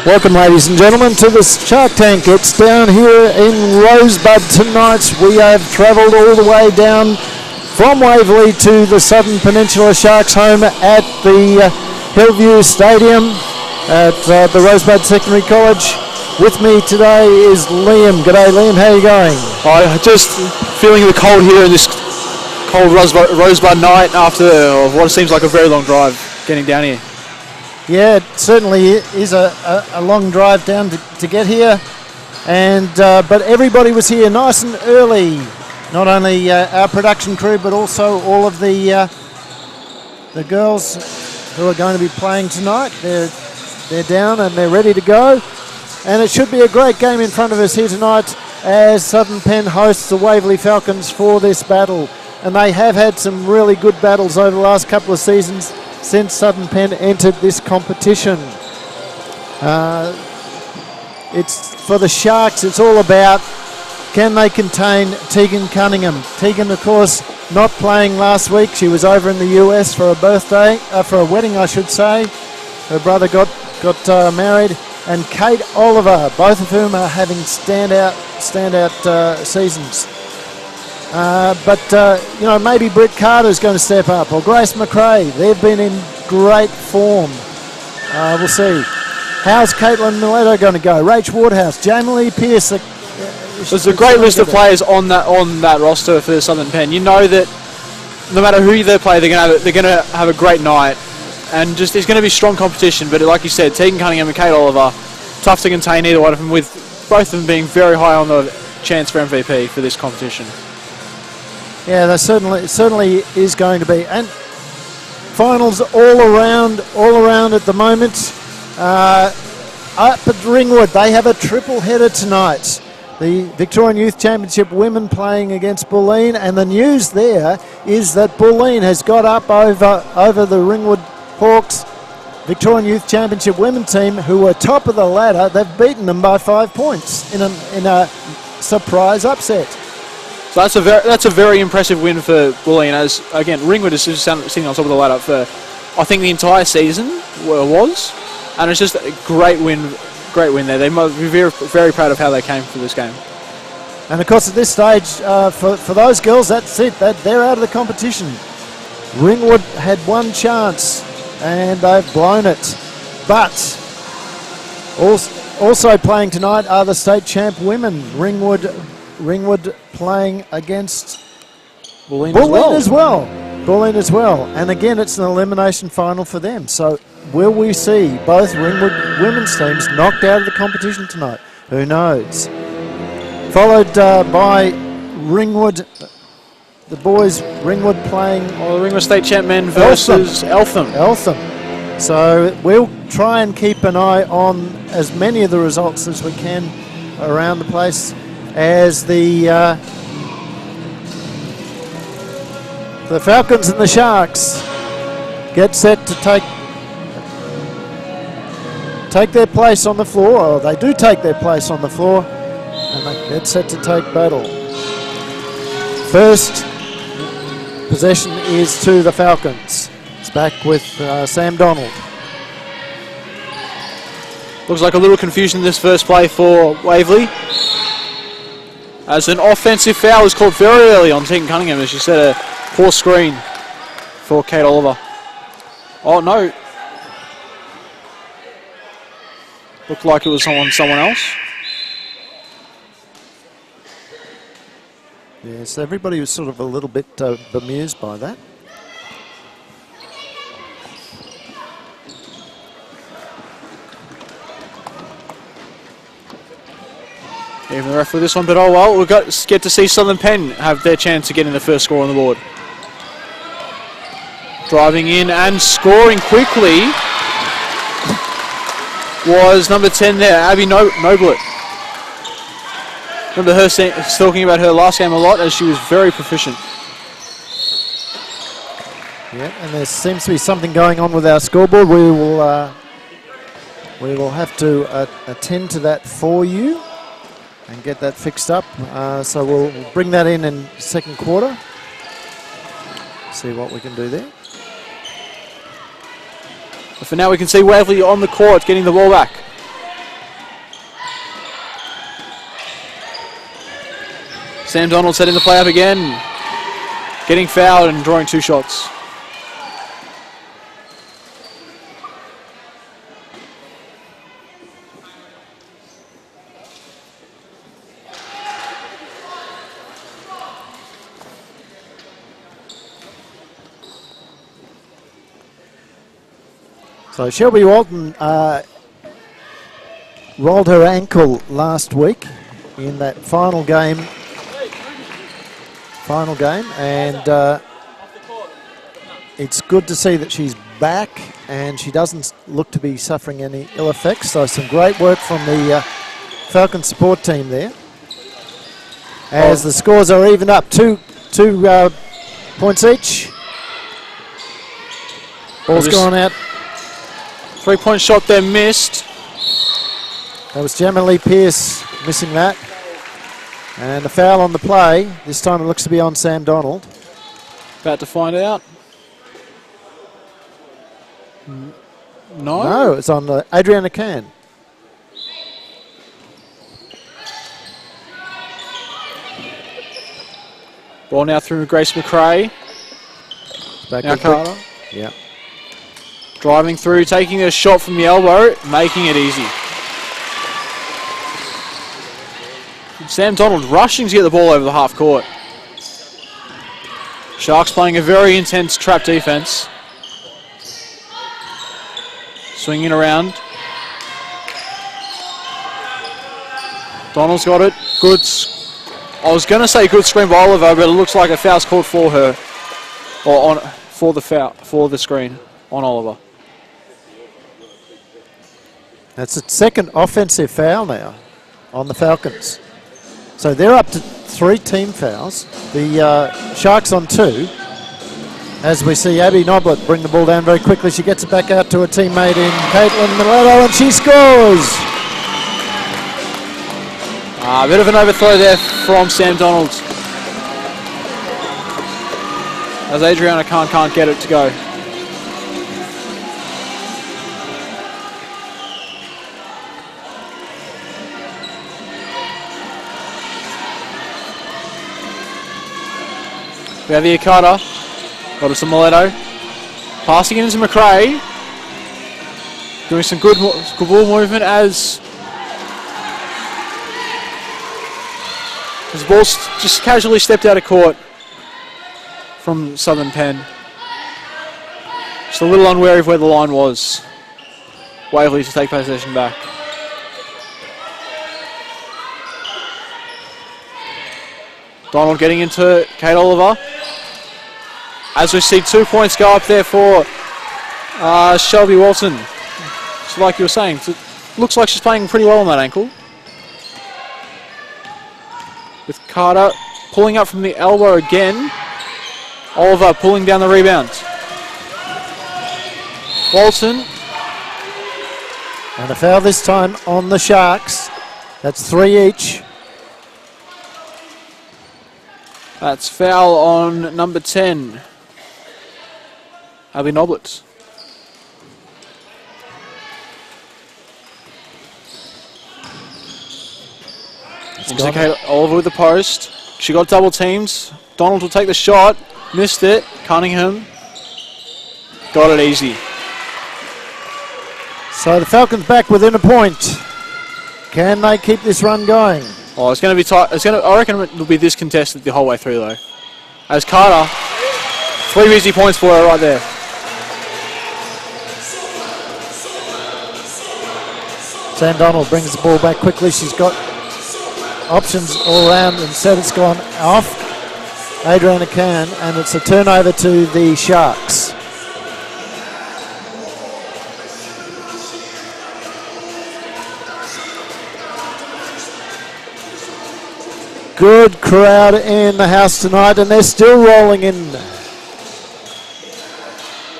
Welcome, ladies and gentlemen, to the Shark Tank. It's down here in Rosebud tonight. We have travelled all the way down from Waverley to the Southern Peninsula Sharks home at the Hillview Stadium at the Rosebud Secondary College. With me today is Liam. G'day, Liam. How are you going? Just feeling the cold here in this cold Rosebud night after what seems like a very long drive getting down here. Yeah, it certainly is a long drive down to get here, and but everybody was here nice and early not only our production crew, but also all of the girls who are going to be playing tonight. They're down and they're ready to go. And it should be a great game in front of us here tonight as Southern Penn hosts the Waverley Falcons for this battle. And they have had some really good battles over the last couple of seasons since Southern Penn entered this competition. It's for the Sharks, it's all about can they contain Tegan Cunningham. Tegan, of course, not playing last week. She was over in the US for a birthday, for a wedding, I should say. Her brother got married. And Kate Oliver, both of whom are having standout seasons. But maybe Britt Carter's going to step up, or Grace McRae. They've been in great form. We'll see. How's Caitlin Miletto going to go? Rach Wardhouse, Jamie Lee Pearce. There's a great list of players on that roster for Southern Penn. You know that no matter who they play, they're going to have a great night, and just it's going to be strong competition. But like you said, Tegan Cunningham and Kate Oliver, tough to contain either one of them, with both of them being very high on the chance for MVP for this competition. Yeah, there certainly is going to be, and finals all around at the moment. Up at Ringwood, they have a triple header tonight. The Victorian Youth Championship women playing against Bulleen, and the news there is that Bulleen has got up over the Ringwood Hawks Victorian Youth Championship women team, who were top of the ladder. They've beaten them by 5 points in a surprise upset. So that's a very impressive win for Bulleen, as again Ringwood is just sitting on top of the ladder for I think the entire season was, and it's just a great win there. They must be very, very proud of how they came for this game. And of course, at this stage, for those girls, that's it. They're out of the competition. Ringwood had one chance, and they've blown it. But also playing tonight are the state champ women. Ringwood playing against Bulleen as well. And again, it's an elimination final for them. So will we see both Ringwood women's teams knocked out of the competition tonight? Who knows? Followed by Ringwood, the boys, Ringwood playing... the Ringwood State Champ men versus Eltham. So we'll try and keep an eye on as many of the results as we can around the place as the Falcons and the Sharks get set to take their place on the floor, or they do take their place on the floor, and they get set to take battle. First possession is to the Falcons. It's back with Sam Donald. Looks like a little confusion in this first play for Waverley, as an offensive foul is called very early on Tegan Cunningham, as she set a poor screen for Kate Oliver. Oh no. Looked like it was someone else. Yes, everybody was sort of a little bit bemused by that. Even the ref for this one, but oh well, we've got to get to see Southern Penn have their chance to get in the first score on the board. Driving in and scoring quickly was number 10 there, Abby Noblet. Remember her talking about her last game a lot, as she was very proficient. Yeah, and there seems to be something going on with our scoreboard. We will have to attend to that for you and get that fixed up. So we'll bring that in second quarter. See what we can do there. But for now, we can see Waverley on the court getting the ball back. Sam Donald setting the play up again, getting fouled and drawing 2 shots. So Shelby Walton rolled her ankle last week in that final game final game, and it's good to see that she's back and she doesn't look to be suffering any ill effects. So some great work from the Falcon support team there. As the scores are even up, two points each. Ball's gone out. 3-point shot there missed. That was Gemma Lee Pearce missing that. And a foul on the play. This time it looks to be on Sam Donald. About to find out. No? No, it's on Adriana Can. Ball now through Grace McRae. Back now Carter. Yeah. Driving through, taking a shot from the elbow, making it easy. Sam Donald rushing to get the ball over the half court. Sharks playing a very intense trap defense. Swinging around. Donald's got it. Good. I was going to say good screen by Oliver, but it looks like a foul's called for her, or on for the screen on Oliver. That's the second offensive foul now on the Falcons. So they're up to 3 team fouls. The Sharks on 2. As we see Abby Noblet bring the ball down very quickly. She gets it back out to her teammate in Caitlin Mileto, and she scores! A bit of an overthrow there from Sam Donald. As Adriana can't get it to go. We have the Carter. Got us to Mileto. Passing it into McRae. Doing some good ball movement as the ball's just casually stepped out of court from Southern Penn. Just a little unwary of where the line was. Waverley to take possession back. Donald getting into Kate Oliver. As we see 2 points go up there for Shelby Walton. So like you were saying, it looks like she's playing pretty well on that ankle. With Carter pulling up from the elbow again. Oliver pulling down the rebound. Walton. And a foul this time on the Sharks. That's 3 each. That's foul on number 10. Abby Noblet. Oliver with the post. She got double teamed. Donald will take the shot. Missed it. Cunningham got it easy. So the Falcons back within a point. Can they keep this run going? Oh, it's going to be tight. I reckon it'll be this contested the whole way through, though. As Carter, 3 easy points for her right there. Sam Donald brings the ball back quickly. She's got options all around. Instead, it's gone off Adriana Can, and it's a turnover to the Sharks. Good crowd in the house tonight, and they're still rolling in.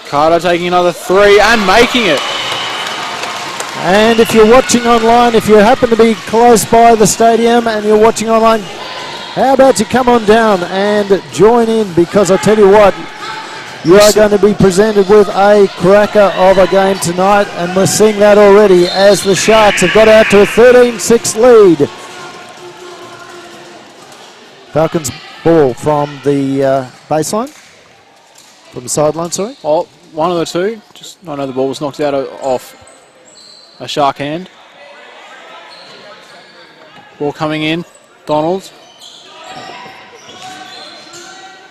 Carter taking another 3 and making it. And if you're watching online, if you happen to be close by the stadium and you're watching online, how about you come on down and join in, because I tell you what, you are going to be presented with a cracker of a game tonight, and we're seeing that already as the Sharks have got out to a 13-6 lead. Falcons ball from the baseline, from the sideline, sorry. Oh, one of the two. I know the ball was knocked out off a Shark hand. Ball coming in. Donald.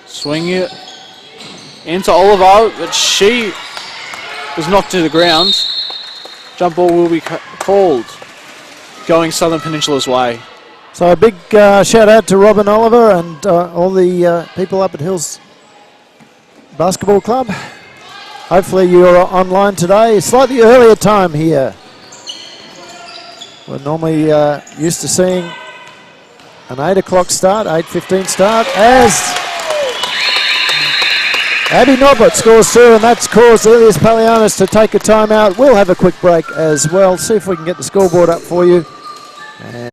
Swing it into Oliver, but she was knocked to the ground. Jump ball will be called, going Southern Peninsula's way. So a big shout out to Robin Oliver and all the people up at Hills Basketball Club. Hopefully you're online today. Slightly earlier time here. We're normally used to seeing an 8 o'clock start, 8:15 start, as Abby Norbert scores 2, and that's caused Elias Palianis to take a timeout. We'll have a quick break as well, see if we can get the scoreboard up for you. And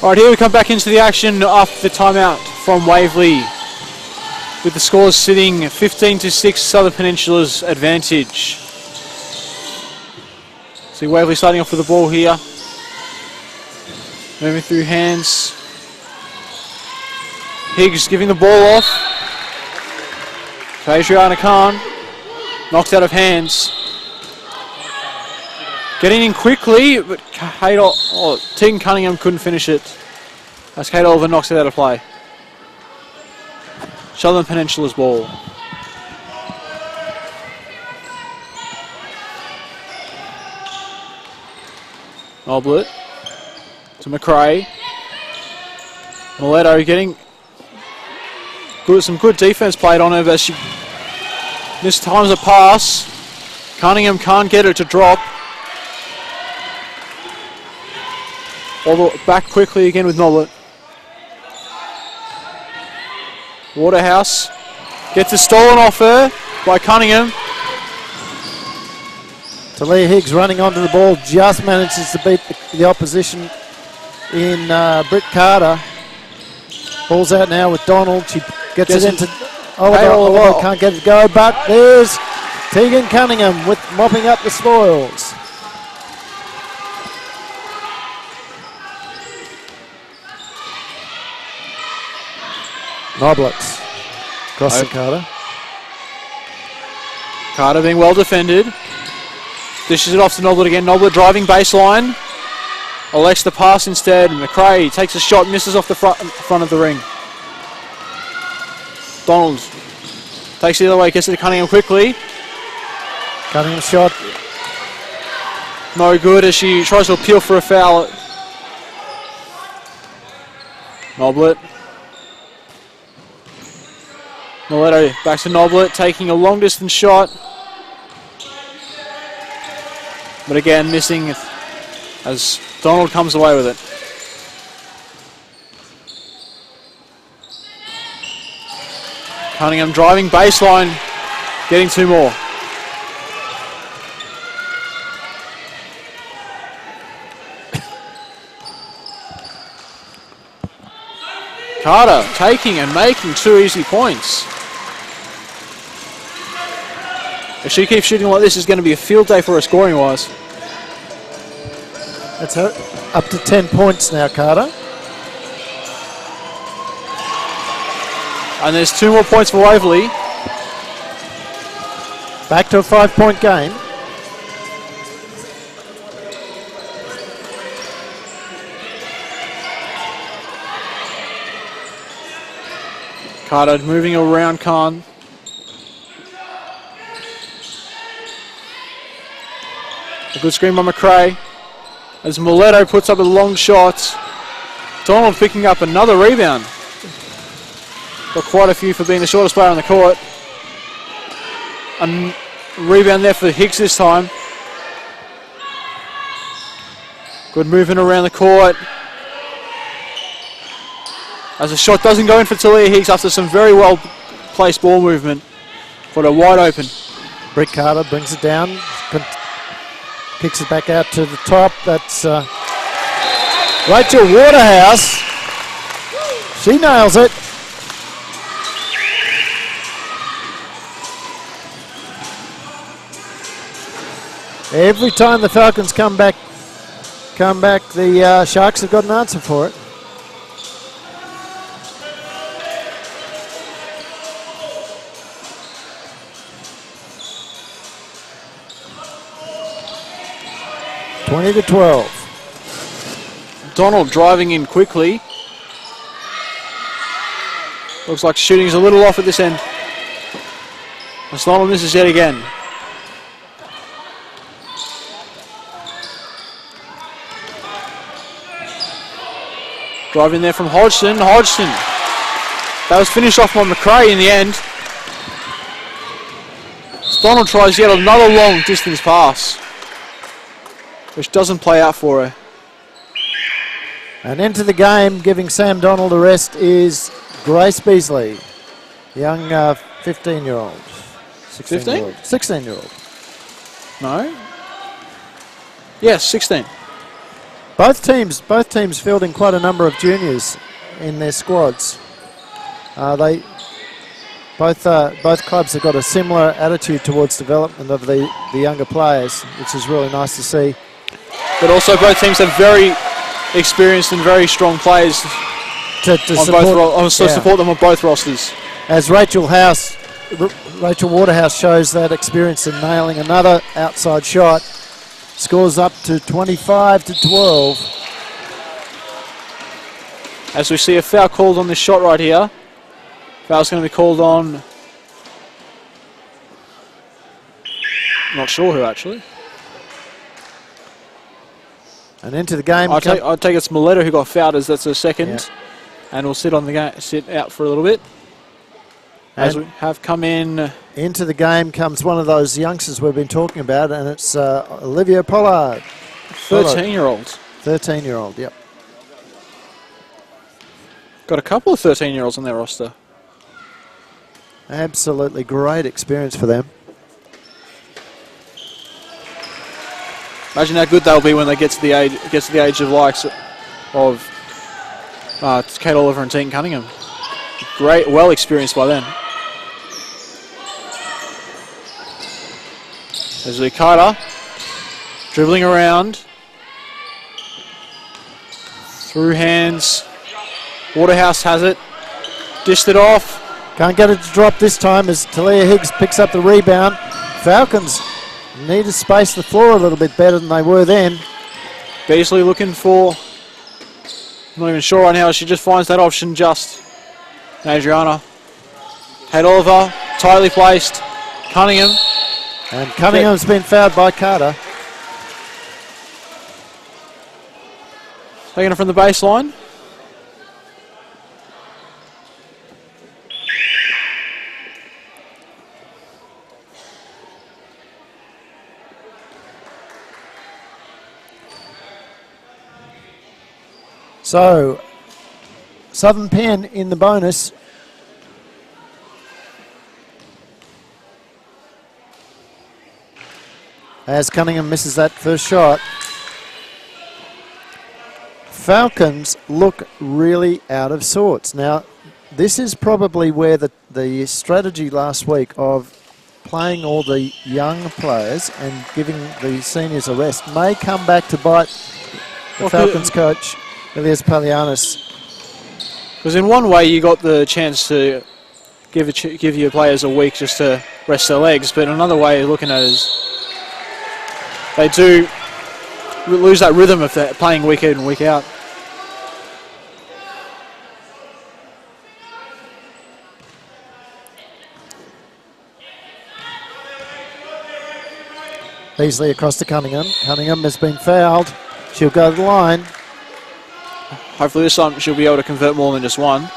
Alright, here we come back into the action after the timeout from Waverley, with the scores sitting 15-6 Southern Peninsula's advantage. See Waverley starting off with the ball here. Moving through hands. Higgs giving the ball off. To Adriana Khan. Knocked out of hands. Getting in quickly, but Tegan Cunningham couldn't finish it. As Kate Oliver knocks it out of play. Southern Peninsula's ball. Noblet to McRae. Mileto getting some good defense played on her, but she mistimes a pass. Cunningham can't get it to drop. All the back quickly again with Noblet. Waterhouse gets it stolen off her by Cunningham. Talia Higgs running onto the ball, just manages to beat the opposition in Britt Carter. Ball's out now with Donald. She gets it into Oliver. Can't get it to go, but there's Tegan Cunningham with mopping up the spoils. Noblets across to Carter. Carter being well defended. Dishes it off to Noblet again. Noblet driving baseline. Elects the pass instead. McRae takes a shot, misses off the front of the ring. Donald takes it the other way, gets it to Cunningham quickly. Cunningham shot. No good as she tries to appeal for a foul. Noblet. Mileto back to Noblet, taking a long distance shot. But again, missing as Donald comes away with it. Cunningham driving baseline, getting 2 more. Carter taking and making 2 easy points. If she keeps shooting like this, it's going to be a field day for her scoring-wise. That's her up to 10 points now, Carter. And there's 2 more points for Waverley. Back to a 5-point game. Carter moving around Khan. A good screen by McRae. As Mileto puts up a long shot. Donald picking up another rebound. Got quite a few for being the shortest player on the court. And rebound there for Higgs this time. Good movement around the court. As the shot doesn't go in for Talia Higgs after some very well placed ball movement. Got her wide open. Britt Carter brings it down. Kicks it back out to the top. That's Rachel Waterhouse. She nails it. Every time the Falcons come back, the Sharks have got an answer for it. (20 to 12). Donald driving in quickly. Looks like shooting's a little off at this end. As Donald misses yet again. Driving there from Hodgson. Hodgson. That was finished off by McRae in the end. Donald tries yet another long distance pass, which doesn't play out for her. And into the game, giving Sam Donald a rest, is Grace Beasley, young 15-year-old. 15? 16-year-old. No? Yes, 16. Both teams fielding quite a number of juniors in their squads. Both clubs have got a similar attitude towards development of the younger players, which is really nice to see. But also both teams have very experienced and very strong players to support them on both rosters. As Rachel Waterhouse shows that experience in nailing another outside shot. Scores up to 25 to 12. As we see a foul called on this shot right here. Foul's going to be called on. Not sure who actually. And into the game. I'd take it's Miletta who got fouled, as that's a second, yeah. And will sit on the game, sit out for a little bit. As we have come in. Into the game comes one of those youngsters we've been talking about, and it's Olivia Pollard. 13-year-old. 13-year-old, yep. Got a couple of 13-year-olds on their roster. Absolutely great experience for them. Imagine how good they'll be when they get to the age of likes of Kate Oliver and Tegan Cunningham. Great, well experienced by then. There's Lee Carter dribbling around. Through hands. Waterhouse has it. Dished it off. Can't get it to drop this time as Talia Higgs picks up the rebound. Falcons need to space the floor a little bit better than they were then. Beasley looking for, I'm not even sure right now, she just finds that option just. Adriana. Kate Oliver, tightly placed. Cunningham. And Cunningham's been fouled by Carter. Taking it from the baseline. So, Southern Penn in the bonus. As Cunningham misses that first shot. Falcons look really out of sorts. Now, this is probably where the strategy last week of playing all the young players and giving the seniors a rest may come back to bite the Falcons coach, Ilias Palianis. Because in one way you got the chance to give your players a week just to rest their legs, but another way of looking at it is they do lose that rhythm if they're playing week in and week out. Beasley across to Cunningham. Cunningham has been fouled. She'll go to the line. Hopefully this time she'll be able to convert more than just one.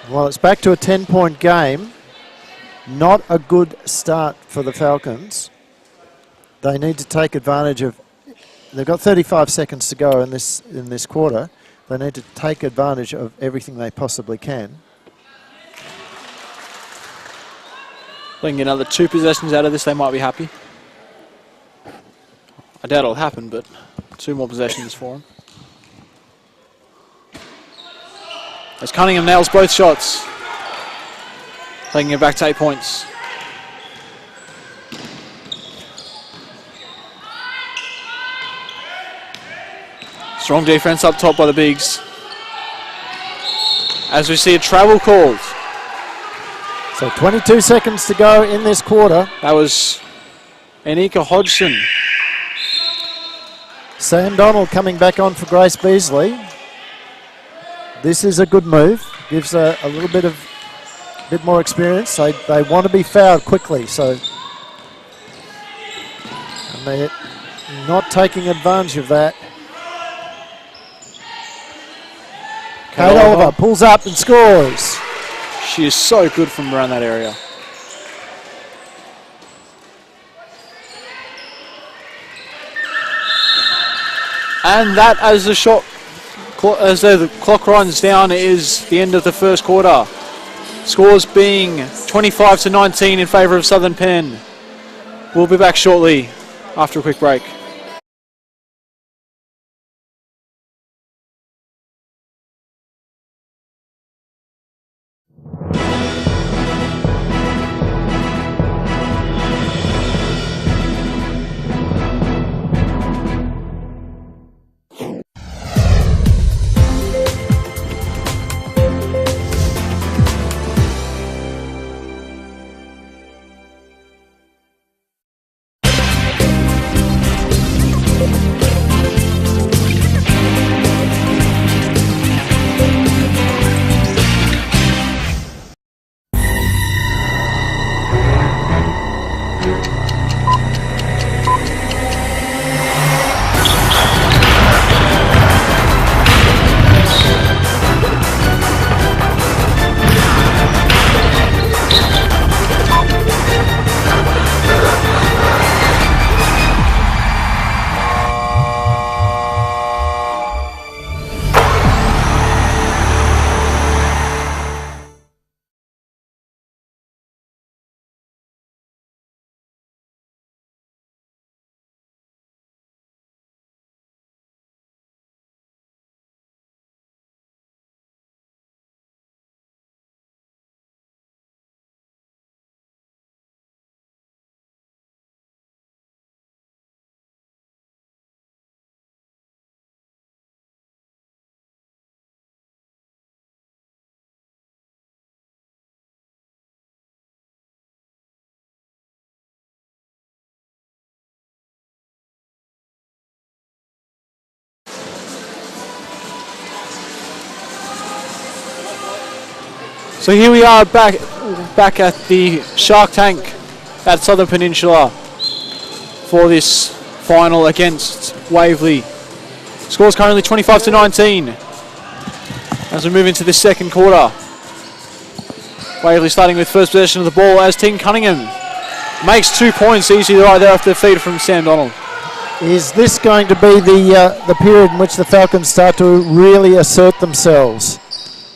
Well, it's back to a 10-point game. Not a good start for the Falcons. They need to take advantage of. They've got 35 seconds to go in this quarter. They need to take advantage of everything they possibly can. They can get another 2 possessions out of this, they might be happy. I doubt it'll happen, but 2 more possessions for them. As Cunningham nails both shots, taking it back to 8 points. Strong defense up top by the Bigs. As we see a travel called. So 22 seconds to go in this quarter. That was Anika Hodgson. Sam Donald coming back on for Grace Beasley. This is a good move. Gives a little bit more experience. They want to be fouled quickly, so and they're not taking advantage of that. Kate Oliver pulls up and scores. She is so good from around that area. And that, as the clock runs down, is the end of the first quarter. Scores being 25-19 in favour of Southern Penn. We'll be back shortly after a quick break. So here we are back at the Shark Tank at Southern Peninsula for this final against Waverley. Scores currently 25-19 as we move into the second quarter. Waverley starting with first possession of the ball as Ting Cunningham makes 2 points easily right there after the feed from Sam Donald. Is this going to be the period in which the Falcons start to really assert themselves?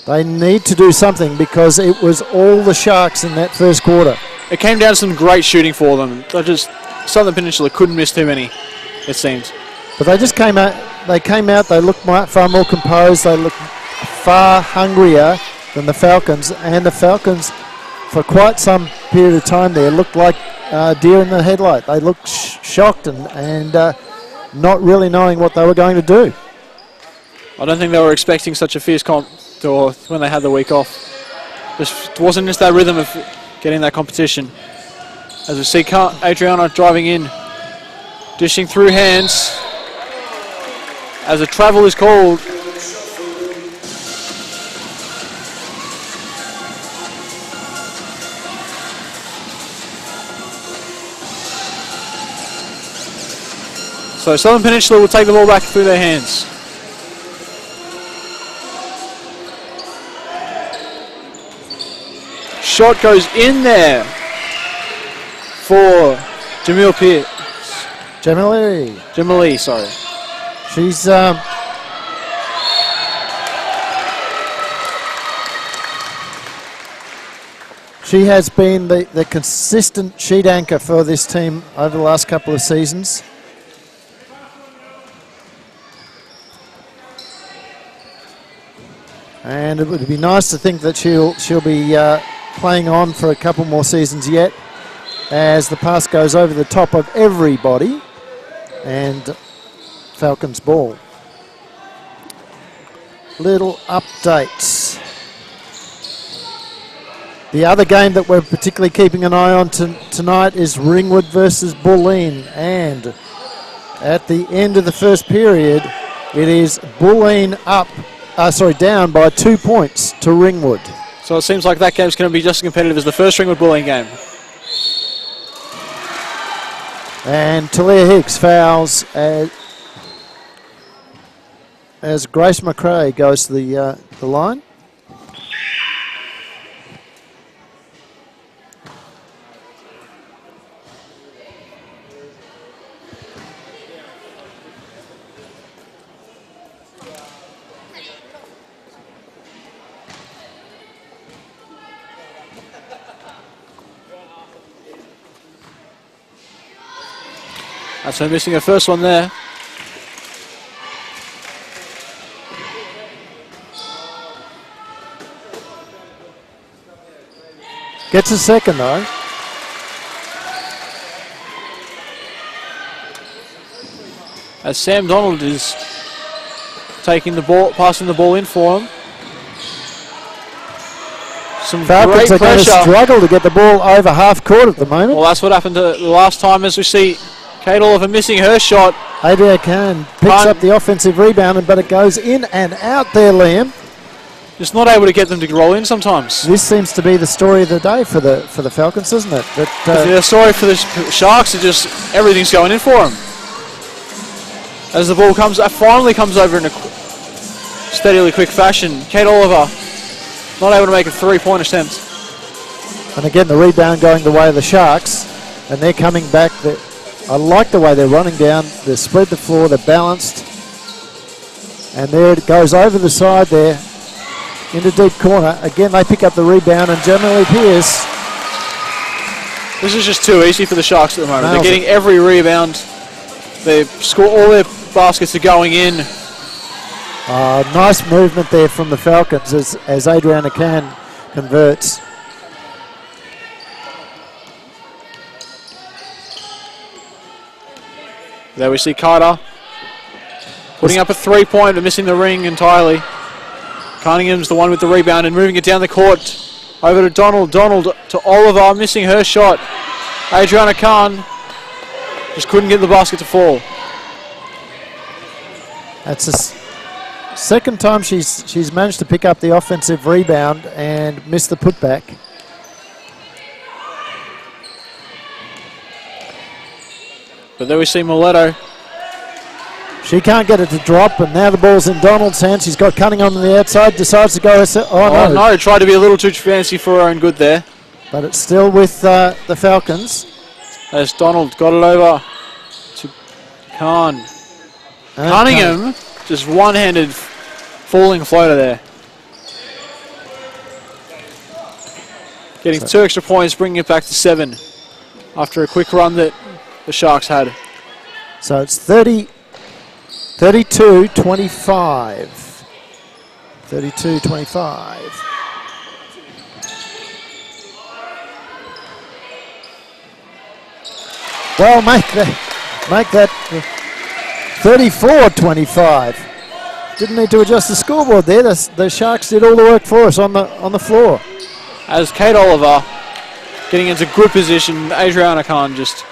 They need to do something because it was all the Sharks in that first quarter. It came down to some great shooting for them. Southern Peninsula couldn't miss too many, it seems. But they just came out. They looked far more composed. They looked far hungrier than the Falcons. And the Falcons, for quite some period of time there, looked like deer in the headlight. They looked shocked and not really knowing what they were going to do. I don't think they were expecting such a fierce comp or when they had the week off. It wasn't just that rhythm of getting that competition. As we see Adriana driving in, dishing through hands as a travel is called. So Southern Peninsula will take the ball back through their hands. shot goes in there for Jamil Pierce. Jamali, sorry. She's she has been the consistent sheet anchor for this team over the last couple of seasons. And it would be nice to think that she'll be playing on for a couple more seasons yet, as the pass goes over the top of everybody, and Falcons ball. Little updates. The other game that we're particularly keeping an eye on tonight is Ringwood versus Bulleen, and at the end of the first period, it is Bulleen down by 2 points to Ringwood. So it seems like that game's going to be just as competitive as the first Ringwood Bulleen game. And Talia Hicks fouls as Grace McRae goes to the line. That's her missing her first one there. Gets a second though. As Sam Donald is taking the ball, passing the ball in for him. Some Falcons great are going to pressure. struggle to get the ball over half court at the moment. Well, that's what happened to the last time, as we see Kate Oliver missing her shot. Adria Khan picks up the offensive rebound, but it goes in and out there, Liam. Just not able to get them to roll in sometimes. This seems to be the story of the day for the Falcons, isn't it? The story for the Sharks is just everything's going in for them. As the ball finally comes over in a steadily quick fashion, Kate Oliver not able to make a three-point attempt. And again, the rebound going the way of the Sharks, and they're coming back. I like the way they're running down. They've spread the floor, they're balanced. And there it goes over the side there into deep corner. Again, they pick up the rebound, and Jamali Pierce. This is just too easy for the Sharks at the moment. Nails They're getting every rebound. They score, all their baskets are going in. Nice movement there from the Falcons as Adriana Khan converts. There we see Carter putting up a three-point but missing the ring entirely. Cunningham's the one with the rebound and moving it down the court. Over to Donald. Donald to Oliver, missing her shot. Adriana Khan just couldn't get the basket to fall. That's the second time she's managed to pick up the offensive rebound and miss the putback. But there we see Mileto. She can't get it to drop, and now the ball's in Donald's hands. She's got Cunningham on the outside, decides to go. Oh no, tried to be a little too fancy for her own good there. But it's still with the Falcons. As Donald got it over to Khan. Cunningham, just one-handed falling floater there. Getting 2 extra points, bringing it back to 7 after a quick run that the Sharks had. So it's 32-25. 32-25. Well, make that 34-25. Didn't need to adjust the scoreboard there. The Sharks did all the work for us on the floor. As Kate Oliver getting into good position, Adriana Khan just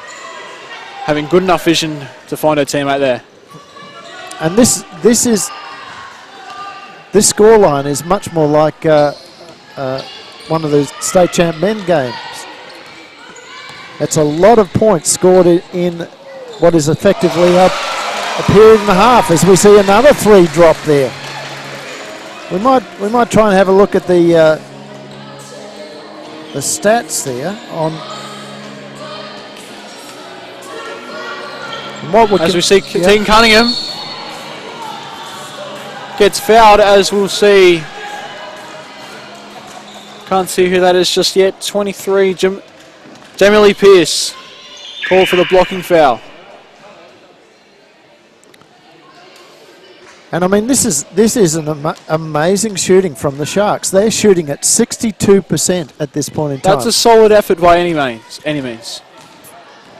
having good enough vision to find her teammate there. And this scoreline is much more like one of the state champ men games. It's a lot of points scored in what is effectively a period and a half, as we see another 3 drop there. We might try and have a look at the the stats there on what we as we see Tegan Cunningham gets fouled, as we'll see. Can't see who that is just yet. 23, Jamie Lee Pierce called for the blocking foul. And I mean, this is an amazing shooting from the Sharks. They're shooting at 62% at this point in time. That's a solid effort by any means.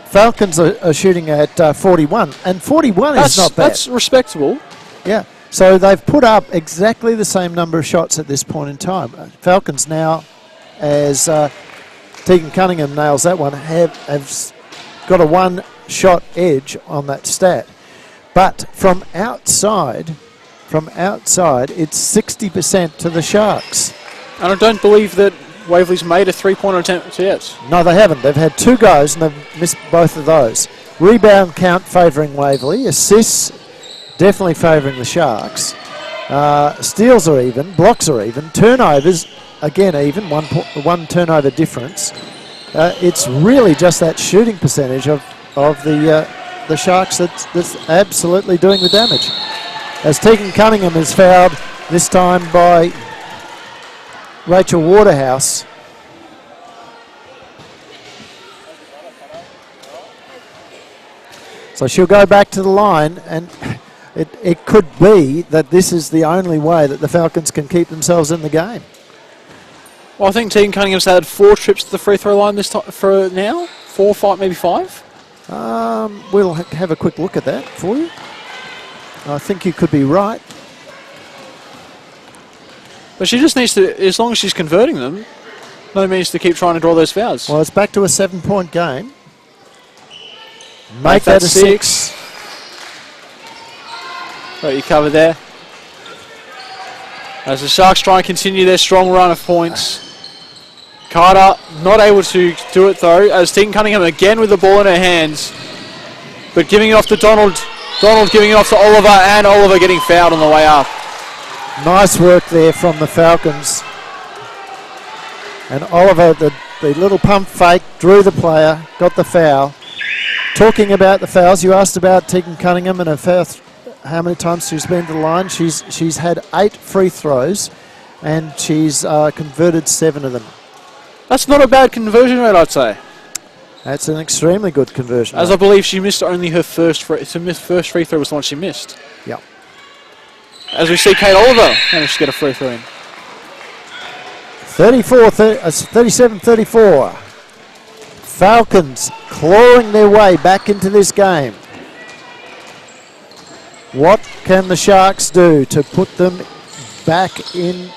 Falcons are shooting at 41, and 41 is not bad. That's respectable. Yeah. So they've put up exactly the same number of shots at this point in time. Falcons now, as Tegan Cunningham nails that one, have got a one-shot edge on that stat. But from outside, it's 60% to the Sharks. And I don't believe that Waverley's made a three-pointer attempt yet. No, they haven't. They've had 2 goes and they've missed both of those. Rebound count favouring Waverley. Assists definitely favouring the Sharks. Steals are even. Blocks are even. Turnovers, again, even. One turnover difference. It's really just that shooting percentage of the Sharks that's absolutely doing the damage. As Tegan Cunningham is fouled, this time by Rachel Waterhouse. So she'll go back to the line, and it could be that this is the only way that the Falcons can keep themselves in the game. Well, I think Tegan Cunningham's had 4 trips to the free throw line this time for now. 4, 5, maybe 5. We'll have a quick look at that for you. I think you could be right. But she just needs to, as long as she's converting them, no means to keep trying to draw those fouls. Well, it's back to a 7-point game. Make that a 6. Got you covered there. As the Sharks try and continue their strong run of points. Carter not able to do it though, as Tegan Cunningham again with the ball in her hands, but giving it off to Donald. Donald giving it off to Oliver, and Oliver getting fouled on the way up. Nice work there from the Falcons. And Oliver, the little pump fake, drew the player, got the foul. Talking about the fouls, you asked about Tegan Cunningham and her foul, how many times she's been to the line. She's had 8 free throws, and she's converted 7 of them. That's not a bad conversion rate, I'd say. That's an extremely good conversion As rate. I believe she missed only her first free throw was the one she missed. Yeah. As we see Kate Oliver managed to get a free throw in. 37-34. Falcons clawing their way back into this game. What can the Sharks do to put them back in?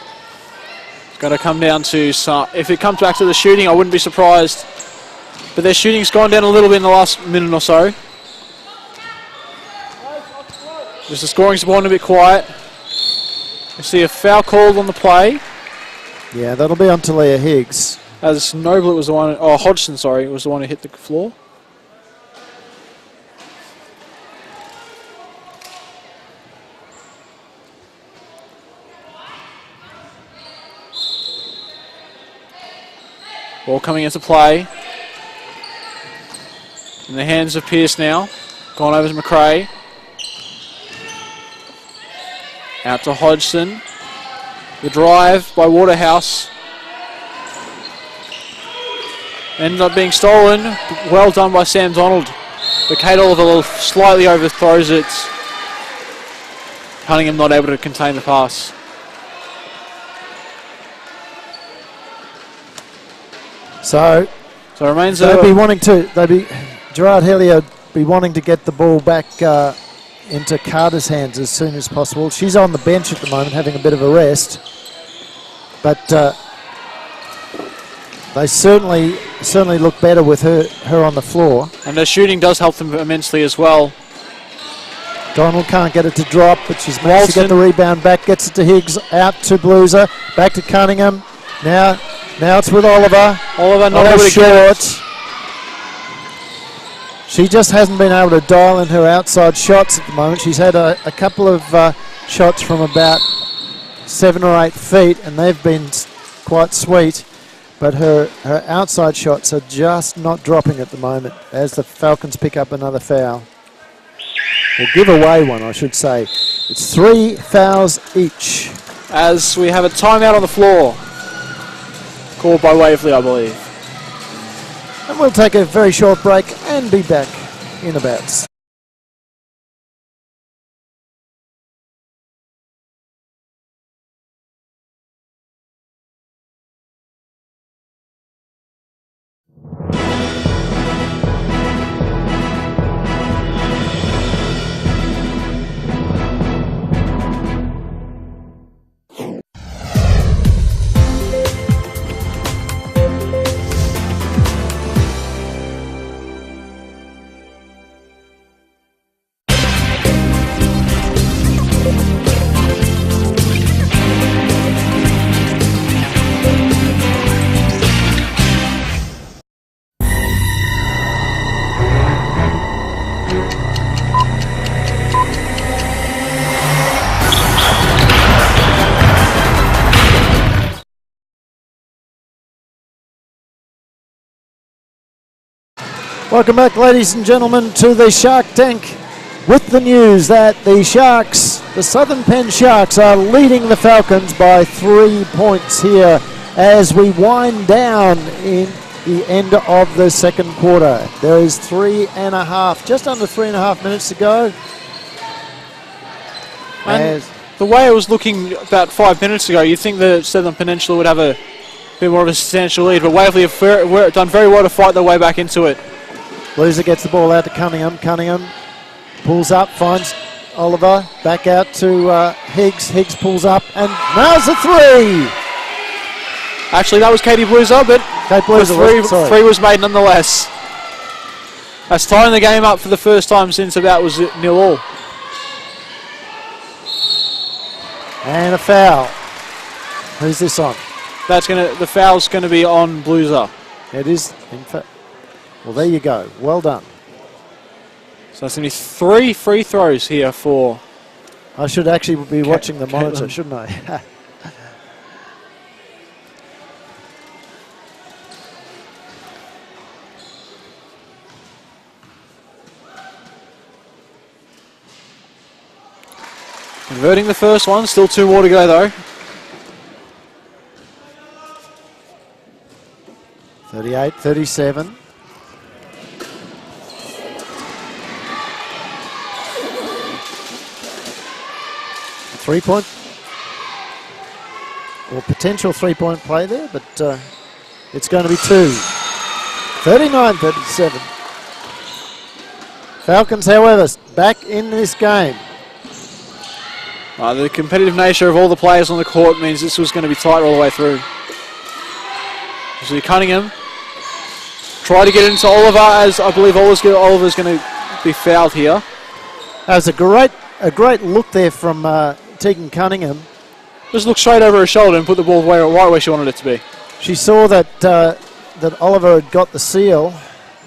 It's got to come down to, if it comes back to the shooting, I wouldn't be surprised. But their shooting's gone down a little bit in the last minute or so. Just the scoring's gone a bit quiet. You see a foul called on the play. Yeah, that'll be on Talia Higgs. As Noble was the one, Hodgson, sorry, was the one who hit the floor. Ball coming into play. In the hands of Pierce now. Gone over to McRae. Out to Hodgson. The drive by Waterhouse. Ended up being stolen. Well done by Sam Donald. But Kate Oliver slightly overthrows it. Cunningham not able to contain the pass. So it remains Gerard Hellier be wanting to get the ball back into Carter's hands as soon as possible. She's on the bench at the moment having a bit of a rest. But they certainly look better with her on the floor. And their shooting does help them immensely as well. Donald can't get it to drop, but she's managed to get the rebound back, gets it to Higgs, out to Blueser, back to Cunningham. Now it's with Oliver. Oliver not able to get it. She just hasn't been able to dial in her outside shots at the moment. She's had a couple of shots from about 7 or 8 feet, and they've been quite sweet. but her outside shots are just not dropping at the moment as the Falcons pick up another foul. Or give away one, I should say. It's 3 fouls each. As we have a timeout on the floor. Called by Waverley, I believe. And we'll take a very short break and be back in about. Welcome back, ladies and gentlemen, to the Shark Tank with the news that the Sharks, the Southern Penn Sharks, are leading the Falcons by 3 points here as we wind down in the end of the second quarter. There is just under 3.5 minutes to go. And the way it was looking about 5 minutes ago, you'd think the Southern Peninsula would have a bit more of a substantial lead, but Waverley have done very well to fight their way back into it. Loser gets the ball out to Cunningham. Cunningham pulls up, finds Oliver. Back out to Higgs. Higgs pulls up and nails the three. Actually, that was Katie Blueser, but the three was made nonetheless. That's tying the game up for the first time since about was 0-0. And a foul. Who's this on? The foul's gonna be on Blueser. It is, in fact. Well, there you go. Well done. So it's going to be 3 free throws here for... I should actually be watching the monitor, shouldn't I? Converting the first one. Still 2 more to go, though. 38-37. Three-point or potential three-point play there, but it's going to be 2. 39-37. Falcons, however, back in this game. The competitive nature of all the players on the court means this was going to be tight all the way through. So Cunningham try to get into Oliver, as I believe Oliver's going to be fouled here. That was a great look there from Tegan Cunningham. Just looked straight over her shoulder and put the ball right where she wanted it to be. She saw that that Oliver had got the seal,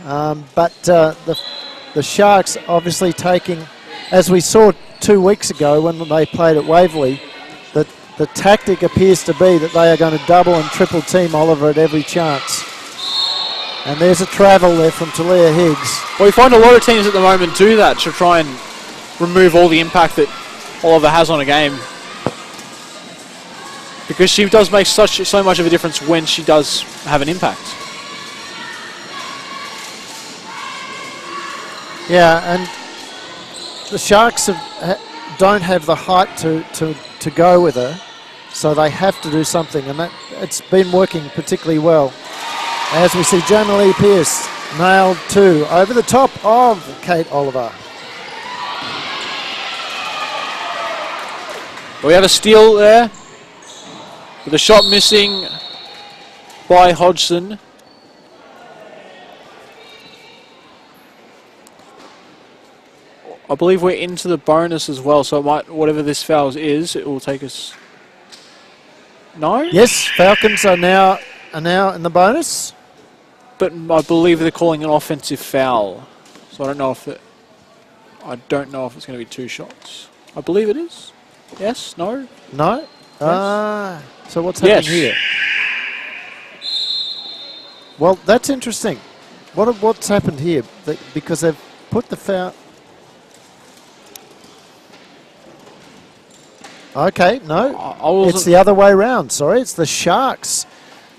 but the Sharks obviously taking, as we saw 2 weeks ago when they played at Waverley, that the tactic appears to be that they are going to double and triple team Oliver at every chance. And there's a travel there from Talia Higgs. Well, you find a lot of teams at the moment do that to try and remove all the impact that Oliver has on a game, because she does make so much of a difference when she does have an impact. Yeah, and the Sharks don't have the height to go with her, so they have to do something, and it's been working particularly well. As we see Jonah Lee Pierce nailed 2 over the top of Kate Oliver. We have a steal there, with a shot missing by Hodgson. I believe we're into the bonus as well, so it might, whatever this foul is, it will take us... No? Yes, Falcons are now in the bonus. But I believe they're calling an offensive foul, so I don't know if it's going to be 2 shots. I believe it is. Yes? No? No? Yes. So what's happening here? Well, that's interesting. What's happened here? Because they've put the foul. Okay, no. It's the other way round. Sorry, it's the Sharks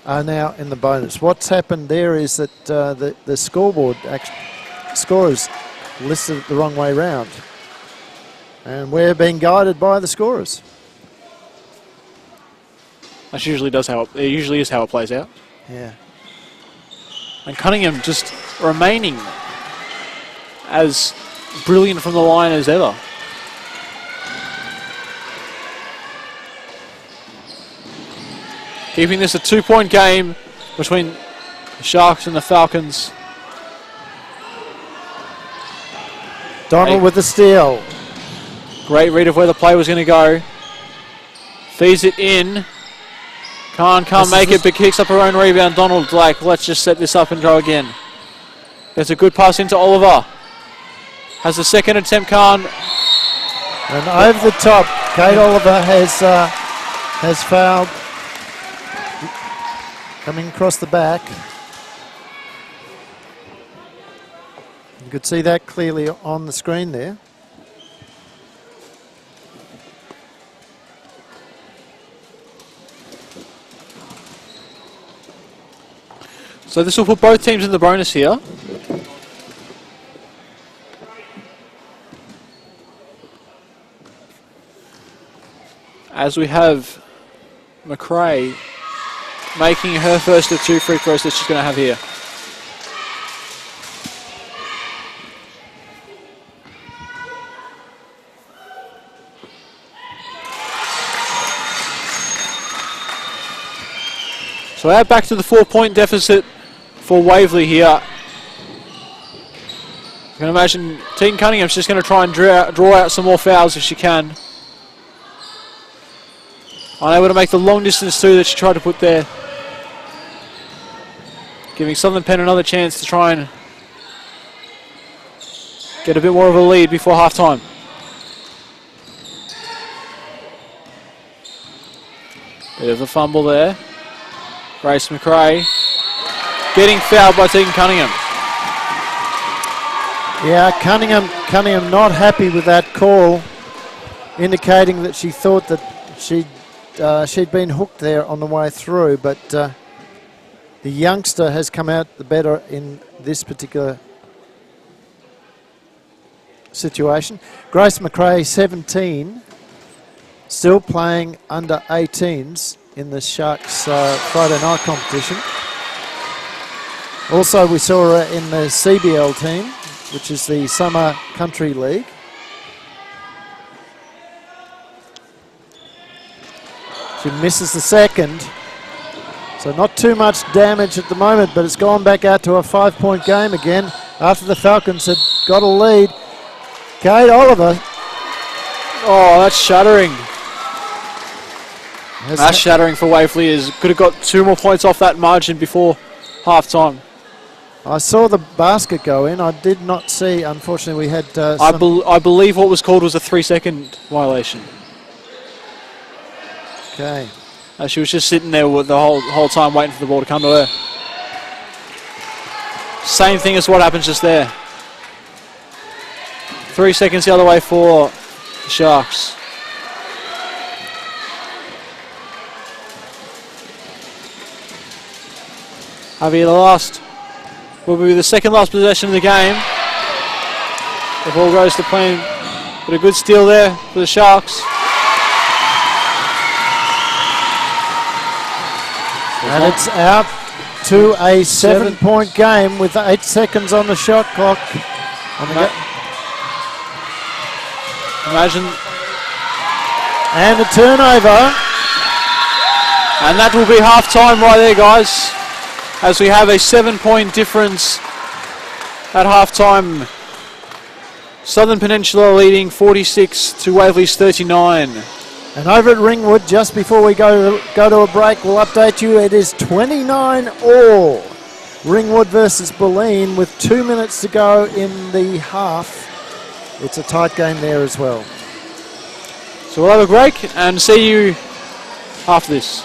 are now in the bonus. What's happened there is that the scoreboard scorers listed it the wrong way round. And we're being guided by the scorers. That usually is how it plays out. Yeah. And Cunningham just remaining as brilliant from the line as ever. Keeping this a 2-point game between the Sharks and the Falcons. Donald with the steal. Great read of where the play was going to go. Feeds it in. Can't make it, but kicks up her own rebound. Donald like, let's just set this up and go again. There's a good pass into Oliver. Has the second attempt, Khan. And over the top, Kate Oliver has fouled. Coming across the back. You could see that clearly on the screen there. So this will put both teams in the bonus here. As we have McRae making her first of 2 free throws that she's going to have here. So add back to the 4-point deficit for Waverley here. You can imagine Tegan Cunningham's just going to try and draw out some more fouls if she can. Unable to make the long distance too that she tried to put there. Giving Southern Penn another chance to try and get a bit more of a lead before halftime. Bit of a fumble there. Grace McRae getting fouled by Tegan Cunningham. Yeah, Cunningham not happy with that call, indicating that she thought that she'd been hooked there on the way through, but the youngster has come out the better in this particular situation. Grace McRae, 17, still playing under 18s in the Sharks Friday night competition. Also, we saw her in the CBL team, which is the Summer Country League. She misses the second. So not too much damage at the moment, but it's gone back out to a 5-point game again after the Falcons had got a lead. Kate Oliver. Oh, that's shattering. That's shattering for Waverley. Could have got 2 more points off that margin before half-time. I saw the basket go in. I did not see, unfortunately, we had... I believe what was called was a 3-second violation. Okay. She was just sitting there with the whole time waiting for the ball to come to her. Same thing as what happens just there. 3 seconds the other way for the Sharks. Javier will be the second last possession of the game. The ball goes to plan, but a good steal there for the Sharks. And it's out to a 7-point game with 8 seconds on the shot clock. Imagine. And a turnover. And that will be half-time right there, guys. As we have a 7-point difference at half-time. Southern Peninsula leading 46 to Waverley's 39. And over at Ringwood, just before we go to a break, we'll update you. It is 29-all. Ringwood versus Bulleen with 2 minutes to go in the half. It's a tight game there as well. So we'll have a break and see you after this.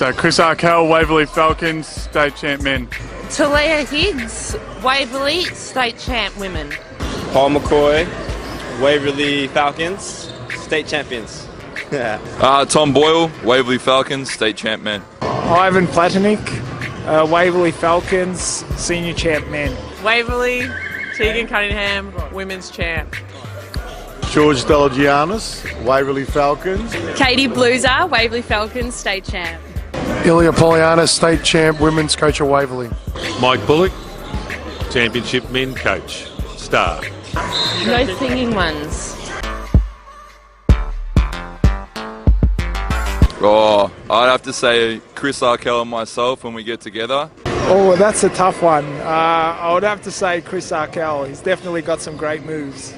So Chris Arkell, Waverley Falcons, state champ men. Talia Higgs, Waverley State Champ Women. Paul McCoy, Waverley Falcons, state champions. Tom Boyle, Waverley Falcons, state champ men. Ivan Platonik, Waverley Falcons, senior champ men. Waverley, Tegan Cunningham, Women's Champ. George Delagianis, Waverley Falcons. Katie Blueser, Waverley Falcons, state champ. Ilya Polianis, state champ, women's coach of Waverley. Mike Bullock, championship men coach, star. No singing ones. Oh, I'd have to say Chris Arkell and myself when we get together. Oh, that's a tough one. I would have to say Chris Arkell. He's definitely got some great moves.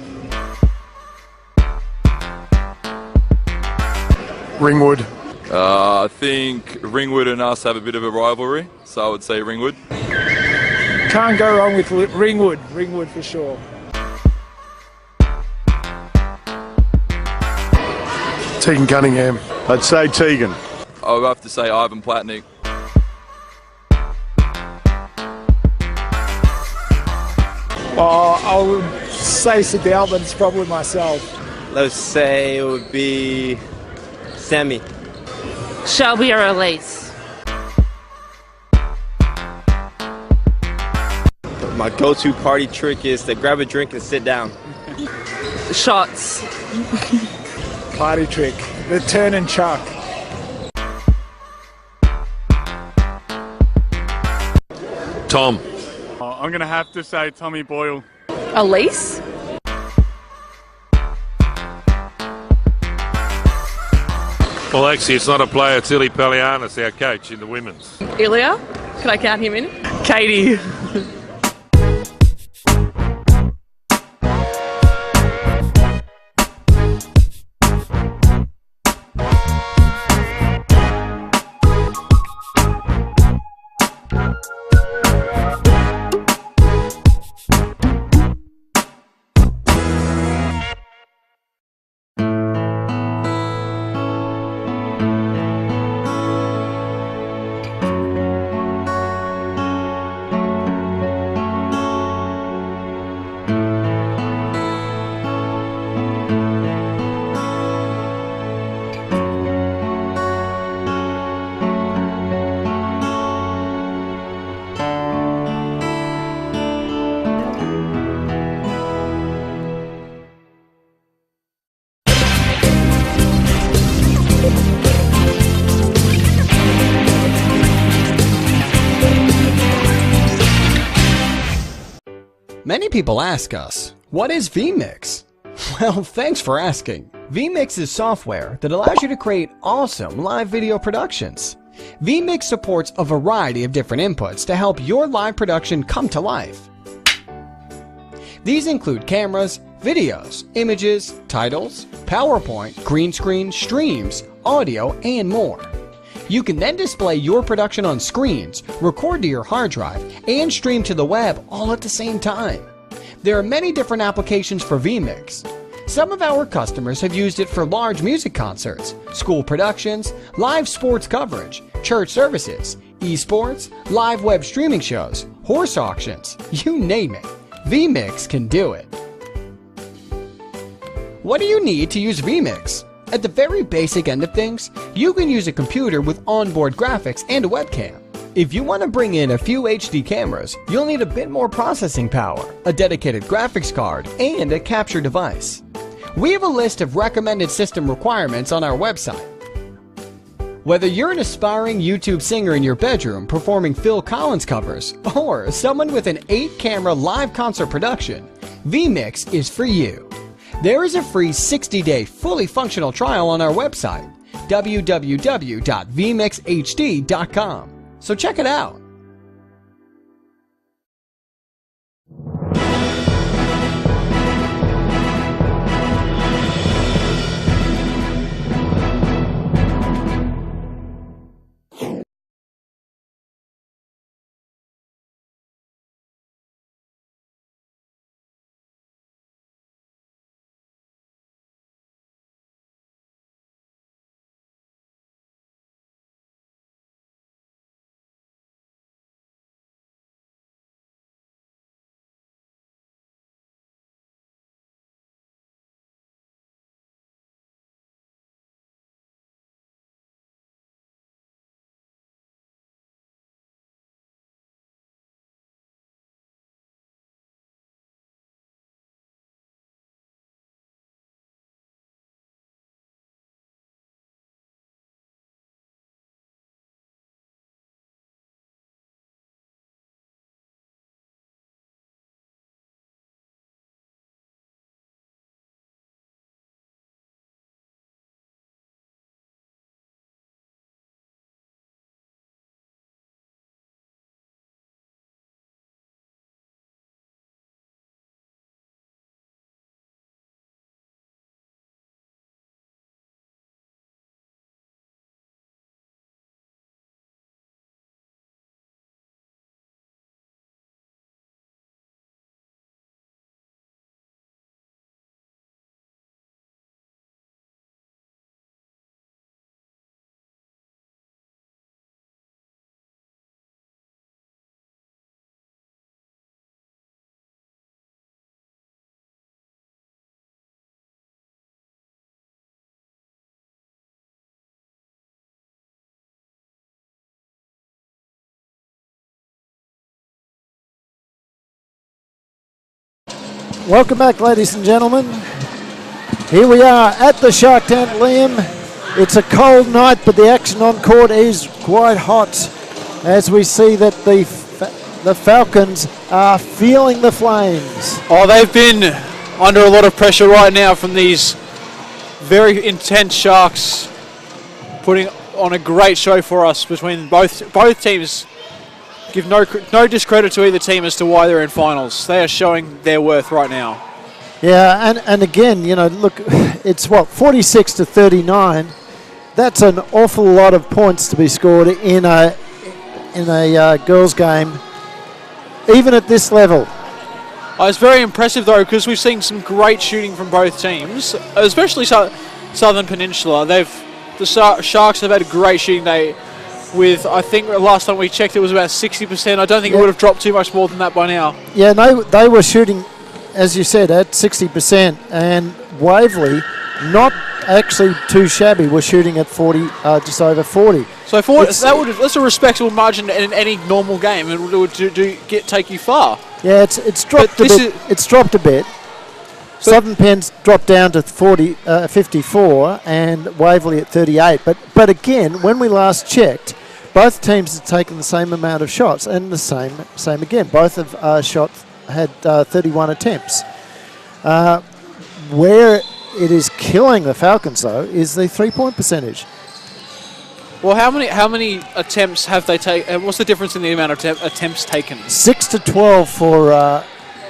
Ringwood. I think Ringwood and us have a bit of a rivalry, so I would say Ringwood. Can't go wrong with Ringwood. Ringwood for sure. Tegan Cunningham. I'd say Tegan. I would have to say Ivan Platnik. I would say Sedell, but it's probably myself. Let's say it would be Sammy. Shelby or Elise. My go-to party trick is to grab a drink and sit down. Shots. Party trick. The turn and chuck. Tom. I'm going to have to say Tommy Boyle. Elise? Well, actually, it's not a player. It's Ilya Polianis, our coach in the women's. Ilya? Can I count him in? Katie. Many people ask us, what is vMix? Well, thanks for asking. vMix is software that allows you to create awesome live video productions. vMix supports a variety of different inputs to help your live production come to life. These include cameras, videos, images, titles, PowerPoint, green screen, streams, audio, and more. You can then display your production on screens, record to your hard drive, and stream to the web all at the same time. There are many different applications for vMix. Some of our customers have used it for large music concerts, school productions, live sports coverage, church services, esports, live web streaming shows, horse auctions, you name it. vMix can do it. What do you need to use vMix? At the very basic end of things, you can use a computer with onboard graphics and a webcam. If you want to bring in a few HD cameras, you'll need a bit more processing power, a dedicated graphics card, and a capture device. We have a list of recommended system requirements on our website. Whether you're an aspiring YouTube singer in your bedroom performing Phil Collins covers, or someone with an 8-camera live concert production, vMix is for you. There is a free 60-day fully functional trial on our website, www.vmixhd.com. So check it out. Welcome back, ladies and gentlemen. Here we are at the Shark Tent, Liam. It's a cold night, but the action on court is quite hot as we see that the Falcons are feeling the flames. Oh, they've been under a lot of pressure right now from these very intense Sharks, putting on a great show for us between both teams. Give no discredit to either team as to why they're in finals. They are showing their worth right now. Yeah, and again, you know, look, it's what, 46-39. That's an awful lot of points to be scored in a girls' game, even at this level. It's very impressive though, because we've seen some great shooting from both teams, especially Southern Peninsula. The Sharks have had a great shooting day. With, I think last time we checked it was about 60%. I don't think it would have dropped too much more than that by now. Yeah, no, they were shooting, as you said, at 60%, and Waverley, not actually too shabby, were shooting at 40, just over 40. So that's a respectable margin in any normal game. It would take you far. Yeah, it's dropped a bit. It's dropped a bit. Southern Penn's dropped down to 54 and Waverley at 38. But again, when we last checked, both teams had taken the same amount of shots, and the same again. Both have had 31 attempts. Where it is killing the Falcons, though, is the three-point percentage. Well, how many attempts have they taken? What's the difference in the amount of attempts taken? 6 to 12 for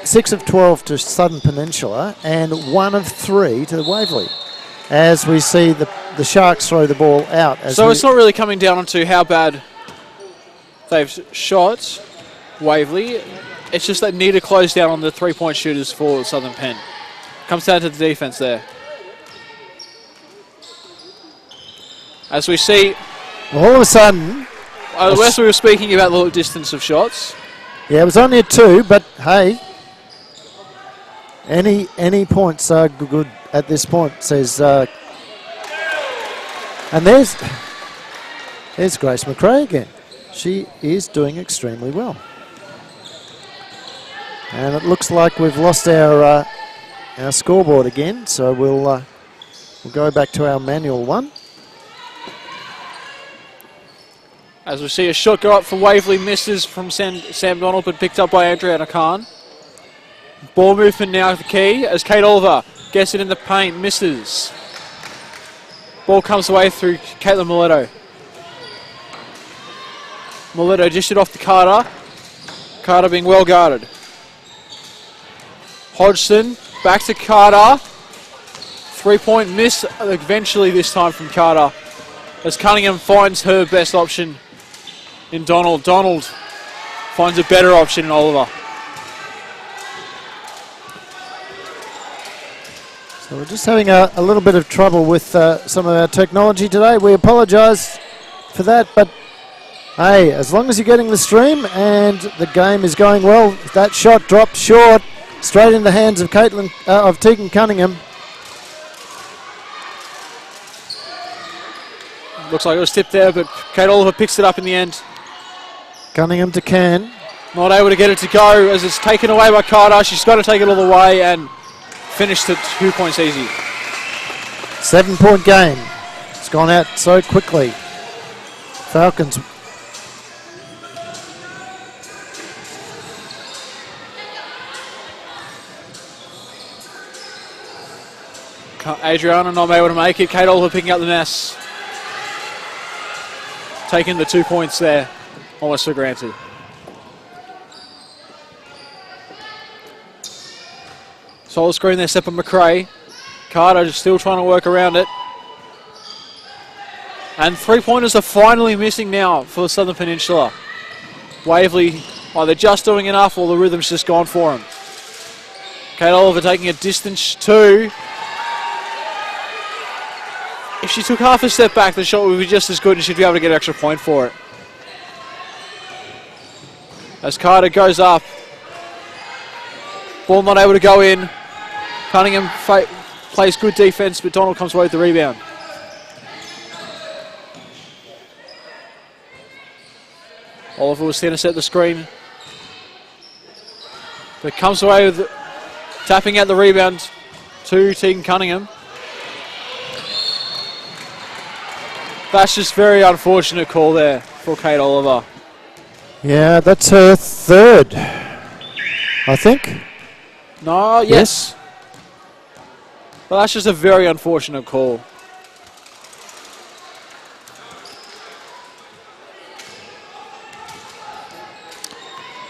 6 of 12 to Southern Peninsula, and 1 of 3 to Waverley. As we see the Sharks throw the ball out. So it's not really coming down to how bad they've shot Waverley. It's just they need to close down on the three-point shooters for Southern Penn. Comes down to the defense there. As we see, all of a sudden, as we were speaking about the distance of shots. Yeah, it was only a 2, but hey, any points are good at this point, says. And there's Grace McRae again. She is doing extremely well. And it looks like we've lost our scoreboard again, so we'll go back to our manual one. As we see a shot go up for Waverley, misses from Sam Donald, but picked up by Adriana Khan. Ball movement now the key as Kate Oliver gets it in the paint, misses. Ball comes away through Caitlin Mileto. Mileto dished it off to Carter. Carter being well guarded. Hodgson back to Carter. Three-point miss eventually this time from Carter as Cunningham finds her best option in Donald. Donald finds a better option in Oliver. So we're just having a little bit of trouble with some of our technology today. We apologise for that, but hey, as long as you're getting the stream and the game is going well, that shot dropped short, straight in the hands of Tegan Cunningham. Looks like it was tipped there, but Kate Oliver picks it up in the end. Cunningham to Can. Not able to get it to go as it's taken away by Carter. She's got to take it all the way and finish to 2 points easy. 7-point game. It's gone out so quickly. Falcons. Adriana not able to make it. Kate Oliver picking up the mess. Taking the 2 points there, almost for granted. Solid screen there set by McRae. Carter just still trying to work around it. And three-pointers are finally missing now for Southern Peninsula. Waverley either just doing enough or the rhythm's just gone for him. Kate Oliver taking a distance 2. If she took half a step back, the shot would be just as good and she'd be able to get an extra point for it. As Carter goes up. Ball not able to go in. Cunningham plays good defense, but Donald comes away with the rebound. Oliver was there to set the screen. But comes away with Tapping out the rebound to Tegan Cunningham. That's just very unfortunate call there for Kate Oliver. Yeah, that's her third, I think. No, yes. But that's just a very unfortunate call.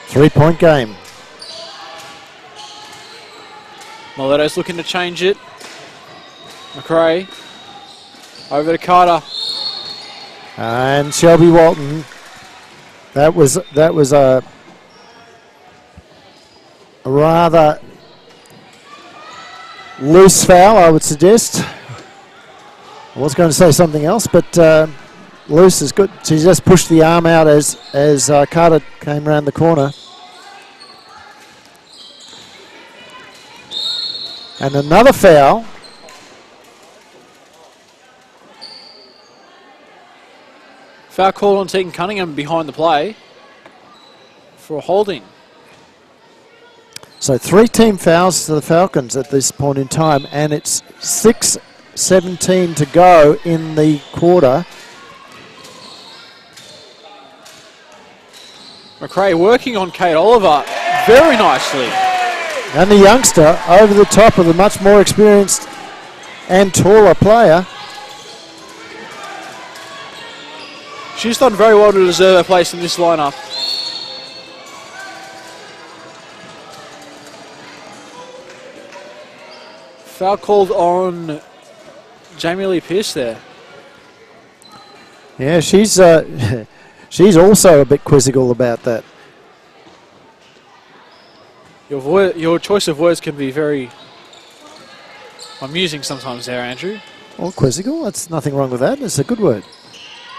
Three-point game. Miletto's looking to change it. McRae over to Carter. And Shelby Walton. That was a rather loose foul, I would suggest. I was going to say something else, but loose is good. She just pushed the arm out as Carter came around the corner. And another foul. Foul call on Tegan Cunningham behind the play for holding. So 3 team fouls to the Falcons at this point in time, and it's 6:17 to go in the quarter. McRae working on Kate Oliver very nicely. And the youngster over the top of the much more experienced and taller player. She's done very well to deserve her place in this lineup. Foul called on Jamie Lee Pierce there. Yeah, she's she's also a bit quizzical about that. Your choice of words can be very amusing sometimes there, Andrew. Well, quizzical, that's nothing wrong with that. It's a good word.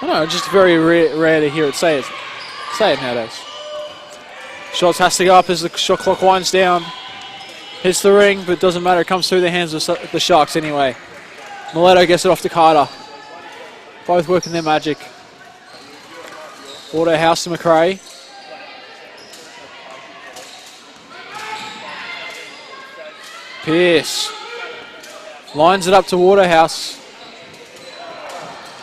I know, just very rare to hear it say it nowadays. Shots has to go up as the shot clock winds down. Hits the ring, but doesn't matter. It comes through the hands of the Sharks anyway. Miletto gets it off to Carter. Both working their magic. Waterhouse to McRae. Pierce lines it up to Waterhouse.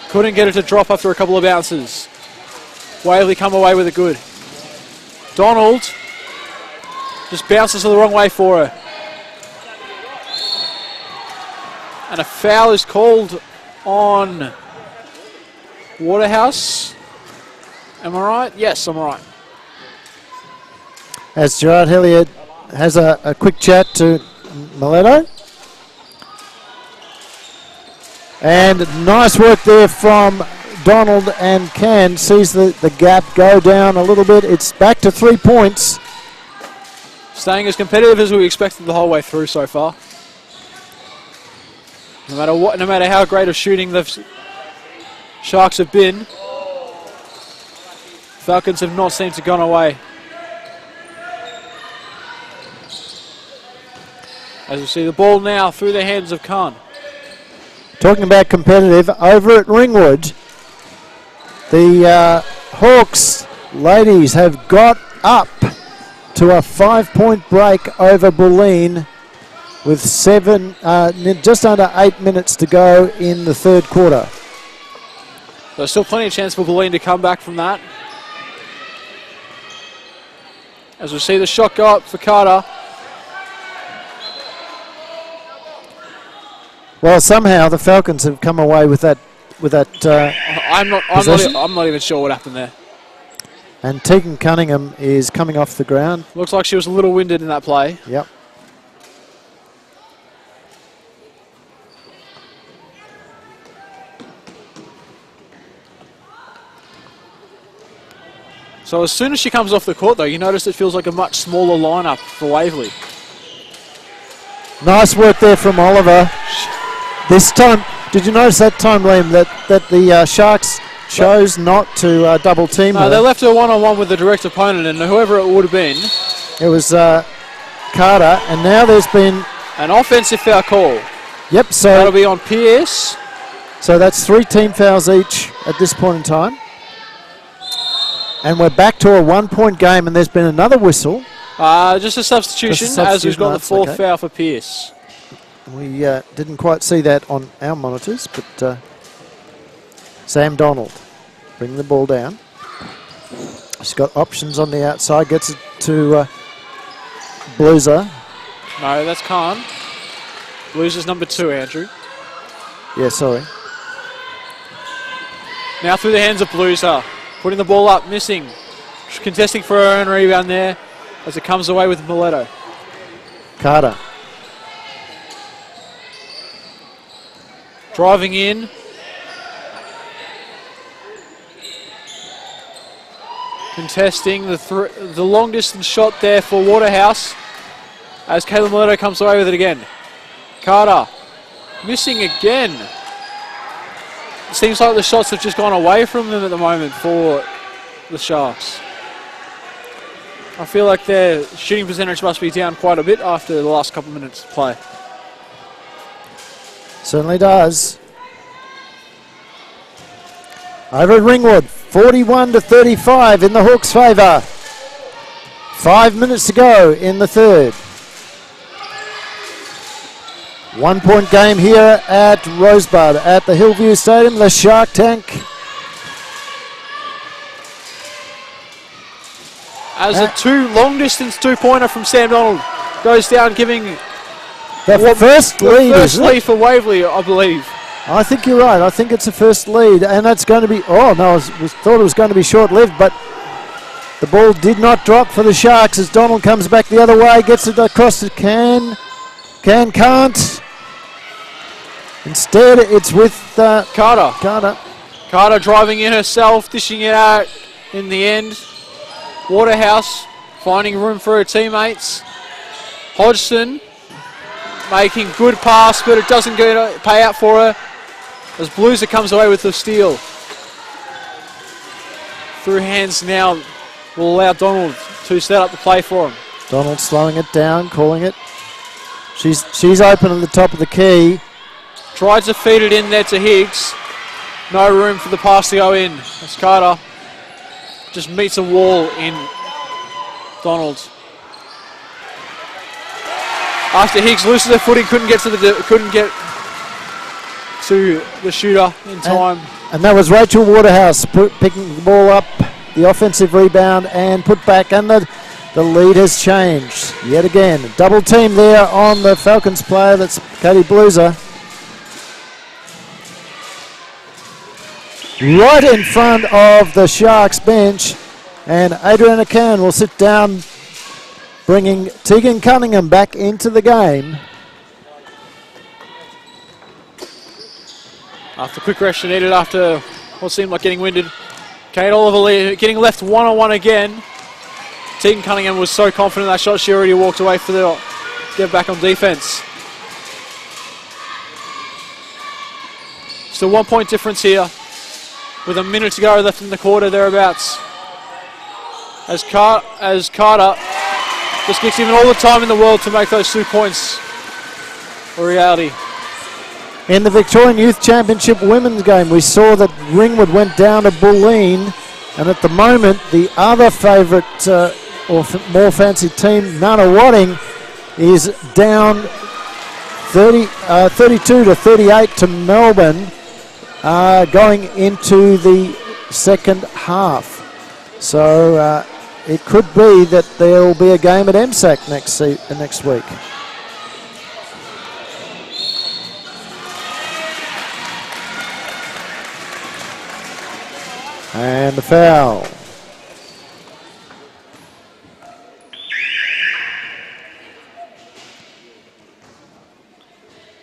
Couldn't get it to drop after a couple of bounces. Waverley come away with it good. Donald just bounces the wrong way for her. And a foul is called on Waterhouse. Am I right? Yes, I'm right. As Gerard Hilliard has a quick chat to Miletto. And nice work there from Donald, and Can sees the gap go down a little bit. It's back to 3 points. Staying as competitive as we expected the whole way through so far. No matter what, no matter how great of shooting the Sharks have been, Falcons have not seemed to gone away. As we see the ball now through the hands of Khan. Talking about competitive, over at Ringwood, the Hawks ladies have got up to a 5-point break over Bulleen with just under 8 minutes to go in the third quarter. There's still plenty of chance for Bulleen to come back from that. As we see the shot go up for Carter. Well, somehow the Falcons have come away with that. I'm not even sure what happened there. And Tegan Cunningham is coming off the ground. Looks like she was a little winded in that play. Yep. So as soon as she comes off the court, though, you notice it feels like a much smaller lineup for Waverley. Nice work there from Oliver. This time, did you notice that time, Liam, that the Sharks chose not to double team her? They left her one-on-one with the direct opponent, and whoever it would have been. It was Carter, and now there's been an offensive foul call. Yep, so that'll be on Pierce. So that's 3 team fouls each at this point in time. And we're back to a 1-point game, and there's been another whistle. Just a substitution, as we've got the fourth foul for Pearce. We didn't quite see that on our monitors, but Sam Donald bring the ball down. He's got options on the outside, gets it to Blueser. No, that's Khan. Blueser's number 2, Andrew. Yeah, sorry. Now through the hands of Blueser, putting the ball up, missing. Contesting for her own rebound there as it comes away with Mileto. Carter. Driving in. Contesting the long distance shot there for Waterhouse as Kayla Mileto comes away with it again. Carter missing again. It seems like the shots have just gone away from them at the moment for the Sharks. I feel like their shooting percentage must be down quite a bit after the last couple of minutes of play. Certainly does. Over at Ringwood, 41-35 in the Hawks' favour. 5 minutes to go in the third. 1 point game here at Rosebud at the Hillview Stadium, the Shark Tank. As a long distance 2-pointer from Sam Donald goes down, giving the first lead for Waverley, I believe. I think you're right. I think it's the first lead, and that's going to be, oh no, I thought it was going to be short-lived, but the ball did not drop for the Sharks as Donald comes back the other way, gets it across to can't. Instead, it's with Carter. Carter driving in herself, dishing it out in the end. Waterhouse finding room for her teammates. Hodgson making good pass, but it doesn't pay out for her as Blueser comes away with the steal. Through hands now will allow Donald to set up the play for him. Donald slowing it down, calling it. She's open at the top of the key. Tries to feed it in there to Higgs. No room for the pass to go in. As Carter just meets a wall in Donald. After Higgs loses her footing, couldn't get to the shooter in time. And that was Rachel Waterhouse picking the ball up, the offensive rebound and put back, and the lead has changed yet again. Double team there on the Falcons player, that's Katie Blueser. Right in front of the Sharks bench, and Adriana Khan will sit down, bringing Tegan Cunningham back into the game. After quick rest needed after what seemed like getting winded. Kate Oliver getting left one-on-one again. Tegan Cunningham was so confident in that shot, she already walked away for the get back on defense. Still 1 point difference here with a minute to go left in the quarter thereabouts. As Carter just gets given all the time in the world to make those 2 points a reality. In the Victorian Youth Championship women's game, we saw that Ringwood went down to Bulleen, and at the moment, the other favourite or more fancy team, Nunawading, is down 32-38 to Melbourne, going into the second half. So it could be that there will be a game at MSAC next week. And the foul.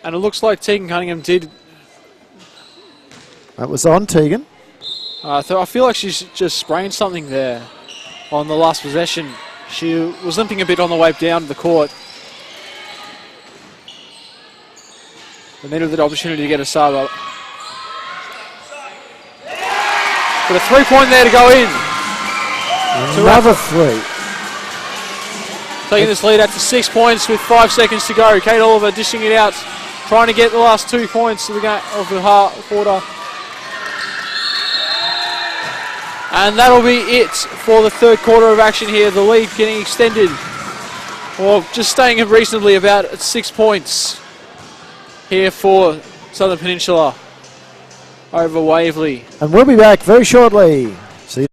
And it looks like Tegan Cunningham did. That was on Tegan. I feel like she's just sprained something there on the last possession. She was limping a bit on the way down to the court. They needed the opportunity to get a sub up. But a 3-point there to go in. Another three. Taking this lead out to 6 points with 5 seconds to go. Kate Oliver dishing it out, trying to get the last 2 points of the game of the quarter. And that'll be it for the third quarter of action here. The lead getting extended Well, just staying at reasonably about 6 points here for Southern Peninsula over Waverley. And we'll be back very shortly. See you.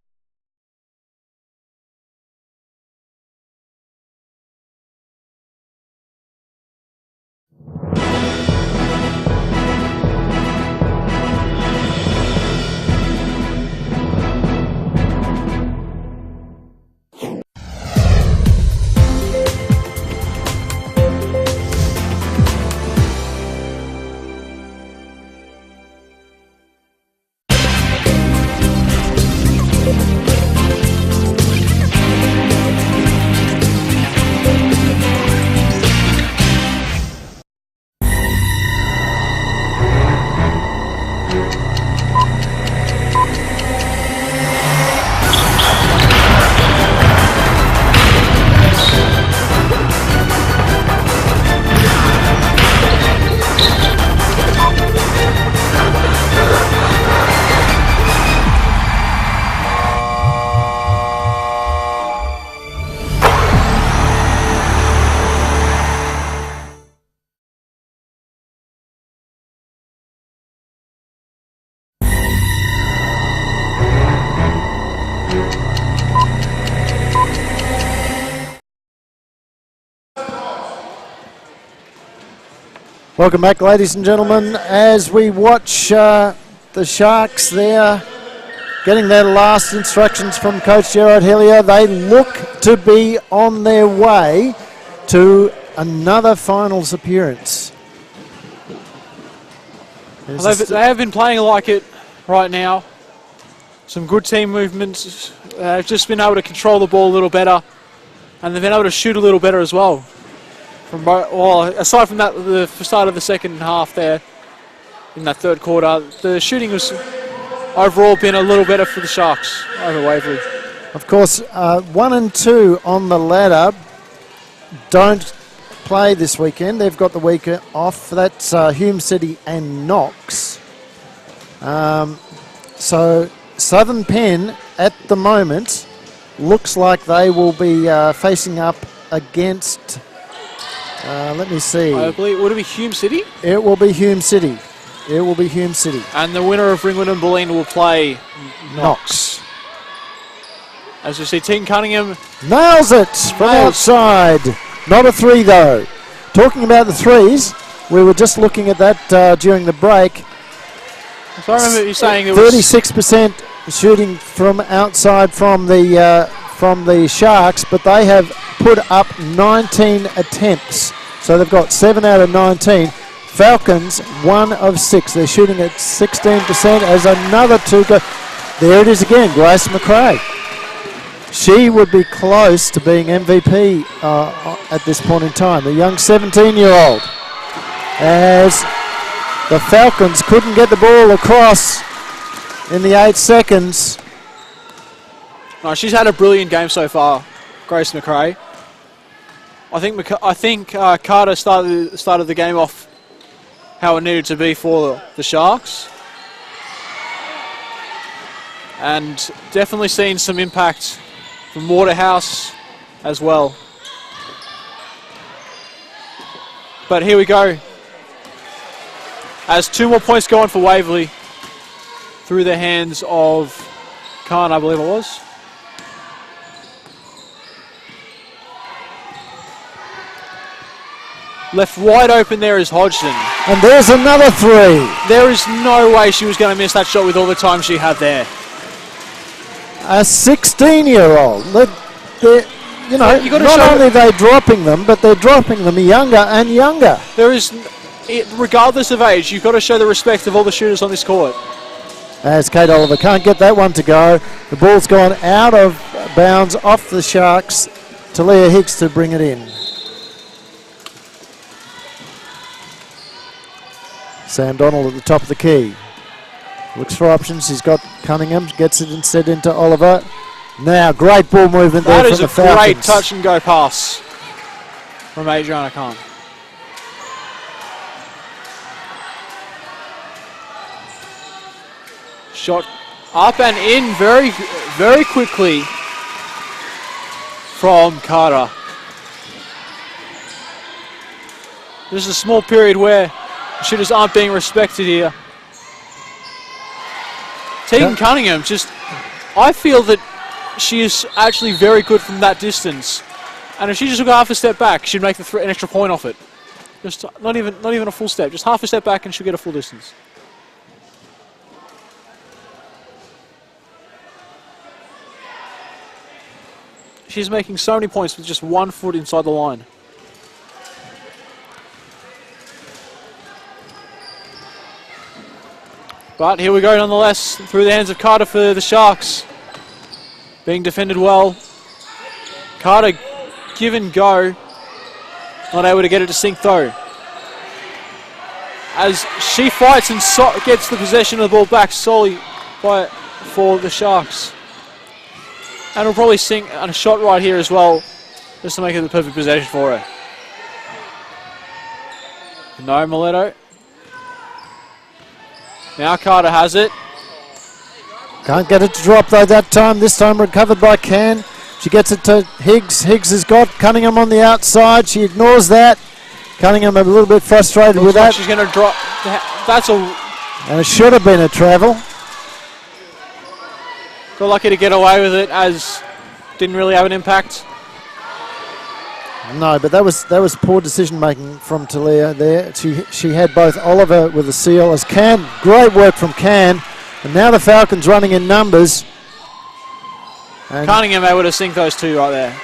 Welcome back, ladies and gentlemen, as we watch the Sharks there getting their last instructions from Coach Gerard Hillier. They look to be on their way to another finals appearance. They have been playing like it right now. Some good team movements. They've just been able to control the ball a little better, and they've been able to shoot a little better as well. Aside from that, the start of the second half there, in that third quarter, the shooting was overall been a little better for the Sharks over Waverley. Of course, 1 and 2 on the ladder don't play this weekend. They've got the week off. That's Hume City and Knox. So Southern Penn at the moment looks like they will be facing up against, let me see. I believe, would it be Hume City? It will be Hume City. It will be Hume City. And the winner of Ringwood and Bulleen will play Knox. As you see, Team Cunningham nails it from outside. Not a three, though. Talking about the threes, we were just looking at that during the break. So I remember you saying it 36% shooting from outside from the Sharks, but they have put up 19 attempts. So they've got 7 out of 19. Falcons, 1 of 6. They're shooting at 16% as another 2 go. There it is again, Grace McRae. She would be close to being MVP at this point in time. The young 17-year-old. As the Falcons couldn't get the ball across in the 8 seconds. No, she's had a brilliant game so far, Grace McRae. I think Carter started the game off how it needed to be for the Sharks, and definitely seen some impact from Waterhouse as well. But here we go. As 2 more points go on for Waverley through the hands of Khan, I believe it was. Left wide open there is Hodgson. And there's another 3. There is no way she was going to miss that shot with all the time she had there. A 16-year-old. You know, not only are they dropping them, but they're dropping them younger and younger. There is, regardless of age, you've got to show the respect of all the shooters on this court. As Kate Oliver can't get that one to go. The ball's gone out of bounds off the Sharks to Leah Hicks to bring it in. Sam Donald at the top of the key. Looks for options. He's got Cunningham. Gets it instead into Oliver. Now, great ball movement there from the Falcons. That is a great touch and go pass from Adriana Khan. Shot up and in very, very quickly from Carter. This is a small period where shooters aren't being respected here. Tegan Cunningham, I feel that she is actually very good from that distance. And if she just took half a step back, she'd make an extra point off it. Just not even a full step, just half a step back and she'll get a full distance. She's making so many points with just 1 foot inside the line. But here we go nonetheless, through the hands of Carter for the Sharks. Being defended well. Carter, give and go. Not able to get it to sink though. As she fights and gets the possession of the ball back solely for the Sharks. And will probably sink on a shot right here as well, just to make it the perfect possession for her. No, Mileto. Now Carter has it. Can't get it to drop though that time. This time recovered by Can. She gets it to Higgs. Higgs has got Cunningham on the outside. She ignores that. Cunningham a little bit frustrated with that. She's going to drop. And it should have been a travel. Got lucky to get away with it, as didn't really have an impact. No, but that was poor decision making from Talia there. She had both Oliver with a seal as Can. Great work from Can. And now the Falcons running in numbers. And Cunningham able to sink those two right there.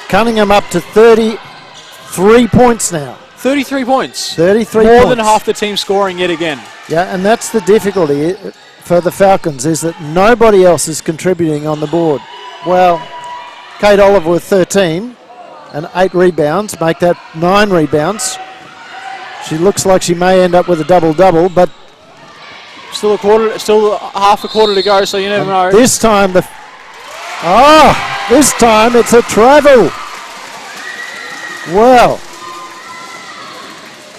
Cunningham up to 33 points now. 33 points. 33 More points. than half the team scoring yet again. Yeah, and that's the difficulty for the Falcons, is that nobody else is contributing on the board. Well, Kate Oliver with 13 and 8 rebounds, make that 9 rebounds. She looks like she may end up with a double-double, but still half a quarter to go, so you never know. This time this time it's a travel. Well,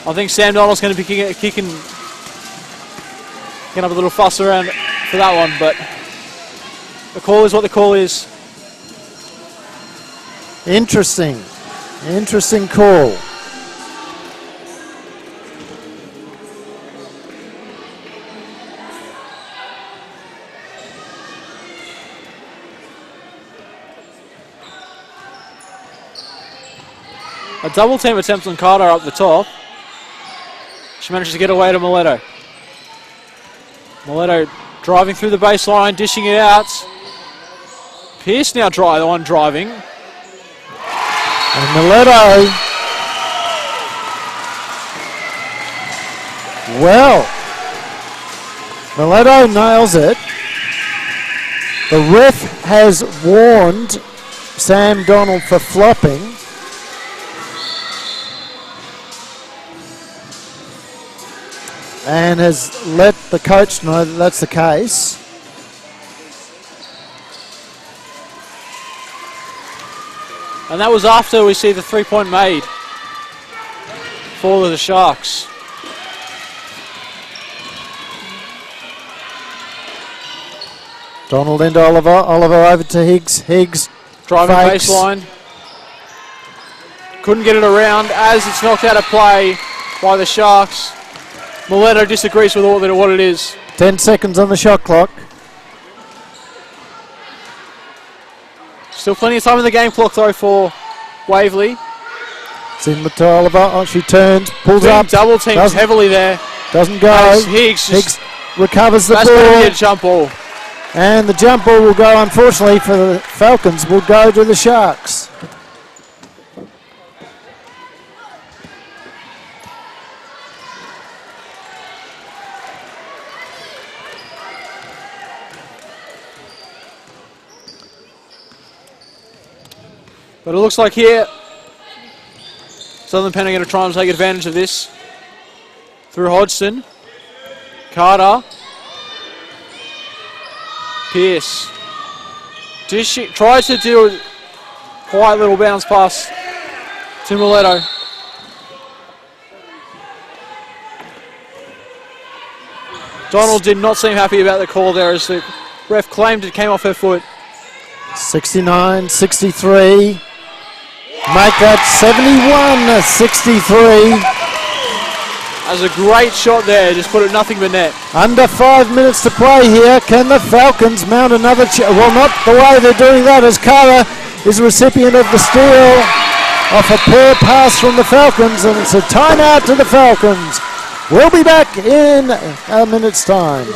I think Sam Donald's going to be kicking up a little fuss around for that one, but the call is what the call is. Interesting call. A double team attempt on Carter up the top. She manages to get away to Mileto. Mileto driving through the baseline, dishing it out. Pearce now the one driving. And Mileto, well, Mileto nails it. The ref has warned Sam Donald for flopping. And has let the coach know that that's the case. And that was after we see the 3-point made for the Sharks. Donald into Oliver. Oliver over to Higgs. Higgs driving fakes. baseline. Couldn't get it around as it's knocked out of play by the Sharks. Mileto disagrees with what it is. 10 seconds on the shot clock. Still plenty of time in the game clock though for Waverley. It's in with Oliver. Oh, she turns, pulls up. Double teams heavily there. Doesn't go. Higgs recovers the ball. That's going to be a jump ball. And the jump ball will go, unfortunately for the Falcons, will go to the Sharks. But it looks like here, Southern Penn are going to try and take advantage of this. Through Hodgson. Carter. Pearce. Tries to do a quiet little bounce pass to Mileto. Donald did not seem happy about the call there as the ref claimed it came off her foot. 69-63. make that 71-63. That was a great shot there, just put it nothing but net. Under 5 minutes to play here. Can the Falcons mount another well, not the way they're doing that, as Kara is the recipient of the steal off a pair pass from the Falcons, and it's a timeout to the Falcons. We'll be back in a minute's time.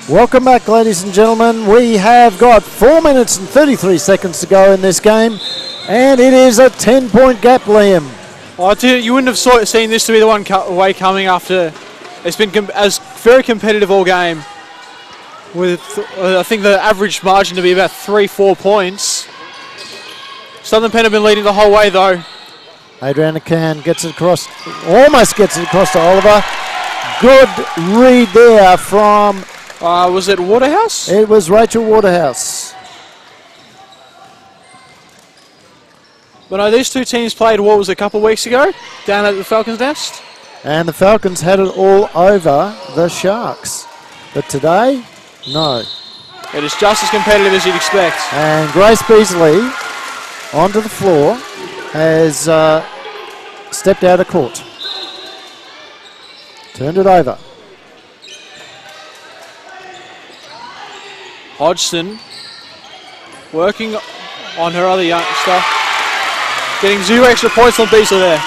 Welcome back, ladies and gentlemen. We have got 4 minutes and 33 seconds to go in this game, and it is a 10-point gap, Liam. Well, you wouldn't have seen this to be the one way coming after. It's been as very competitive all game, with I think the average margin to be about 3-4 points. Southern Penn have been leading the whole way though. Adriana Can gets it across, almost gets it across to Oliver. Good read there from... was it Waterhouse? It was Rachel Waterhouse. But no, these two teams played, what was it, a couple of weeks ago, down at the Falcons' Nest? And the Falcons had it all over the Sharks. But today, no. It is just as competitive as you'd expect. And Grace Beasley, onto the floor, has stepped out of court. Turned it over. Hodgson working on her other youngster. Getting 0 extra points on Beasley there.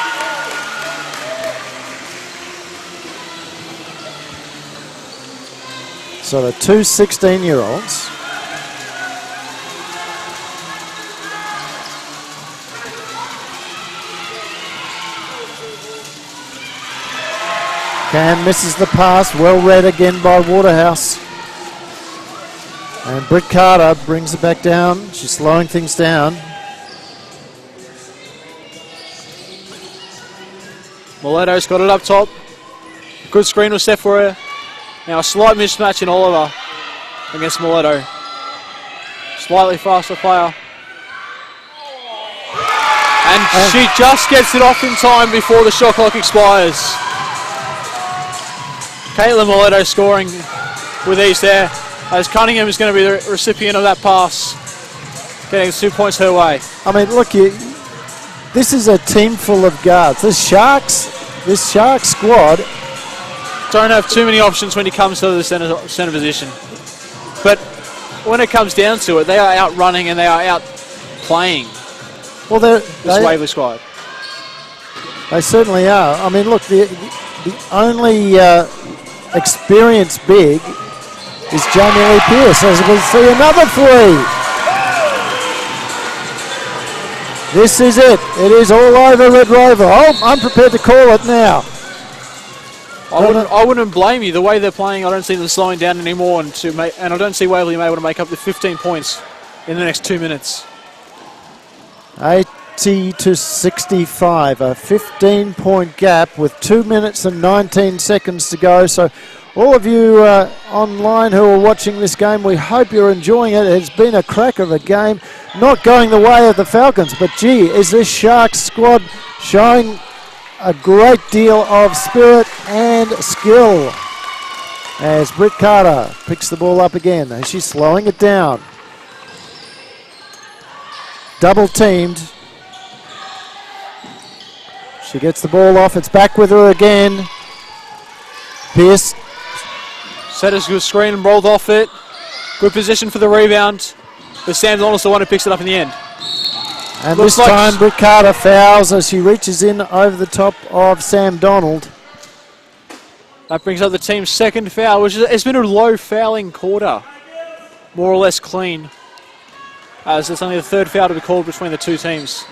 So the two 16-year-olds. Cam misses the pass, well read again by Waterhouse. And Britt Carter brings it back down. She's slowing things down. Mileto's got it up top. Good screen was set for her. Now a slight mismatch in Oliver against Mileto. Slightly faster player. And she just gets it off in time before the shot clock expires. Caitlin Mileto scoring with ease there, as Cunningham is going to be the recipient of that pass, getting 2 points her way. I mean, look, this is a team full of guards. This Sharks squad don't have too many options when it comes to the centre position. But when it comes down to it, they are out running and they are out playing. Well, this Waverley squad. They certainly are. I mean, look, the only experienced big is Jamie Lee Pearce, as we see another three. This is it. It is all over Red Rover. Oh, I'm prepared to call it now. I wouldn't blame you. The way they're playing, I don't see them slowing down anymore, and I don't see Waverley able to make up the 15 points in the next 2 minutes. 80-65, a 15-point gap with 2 minutes and 19 seconds to go. So all of you online who are watching this game, we hope you're enjoying it. It's been a cracker of a game, not going the way of the Falcons, but gee, is this Sharks squad showing a great deal of spirit and skill as Britt Carter picks the ball up again. And she's slowing it down. Double teamed. She gets the ball off. It's back with her again. Pierce. Set a good screen and rolled off it. Good position for the rebound. But Sam Donald's the one who picks it up in the end. And this time Britt Carter fouls as she reaches in over the top of Sam Donald. That brings up the team's second foul, which is, it's been a low fouling quarter. More or less clean. As it's only the third foul to be called between the two teams.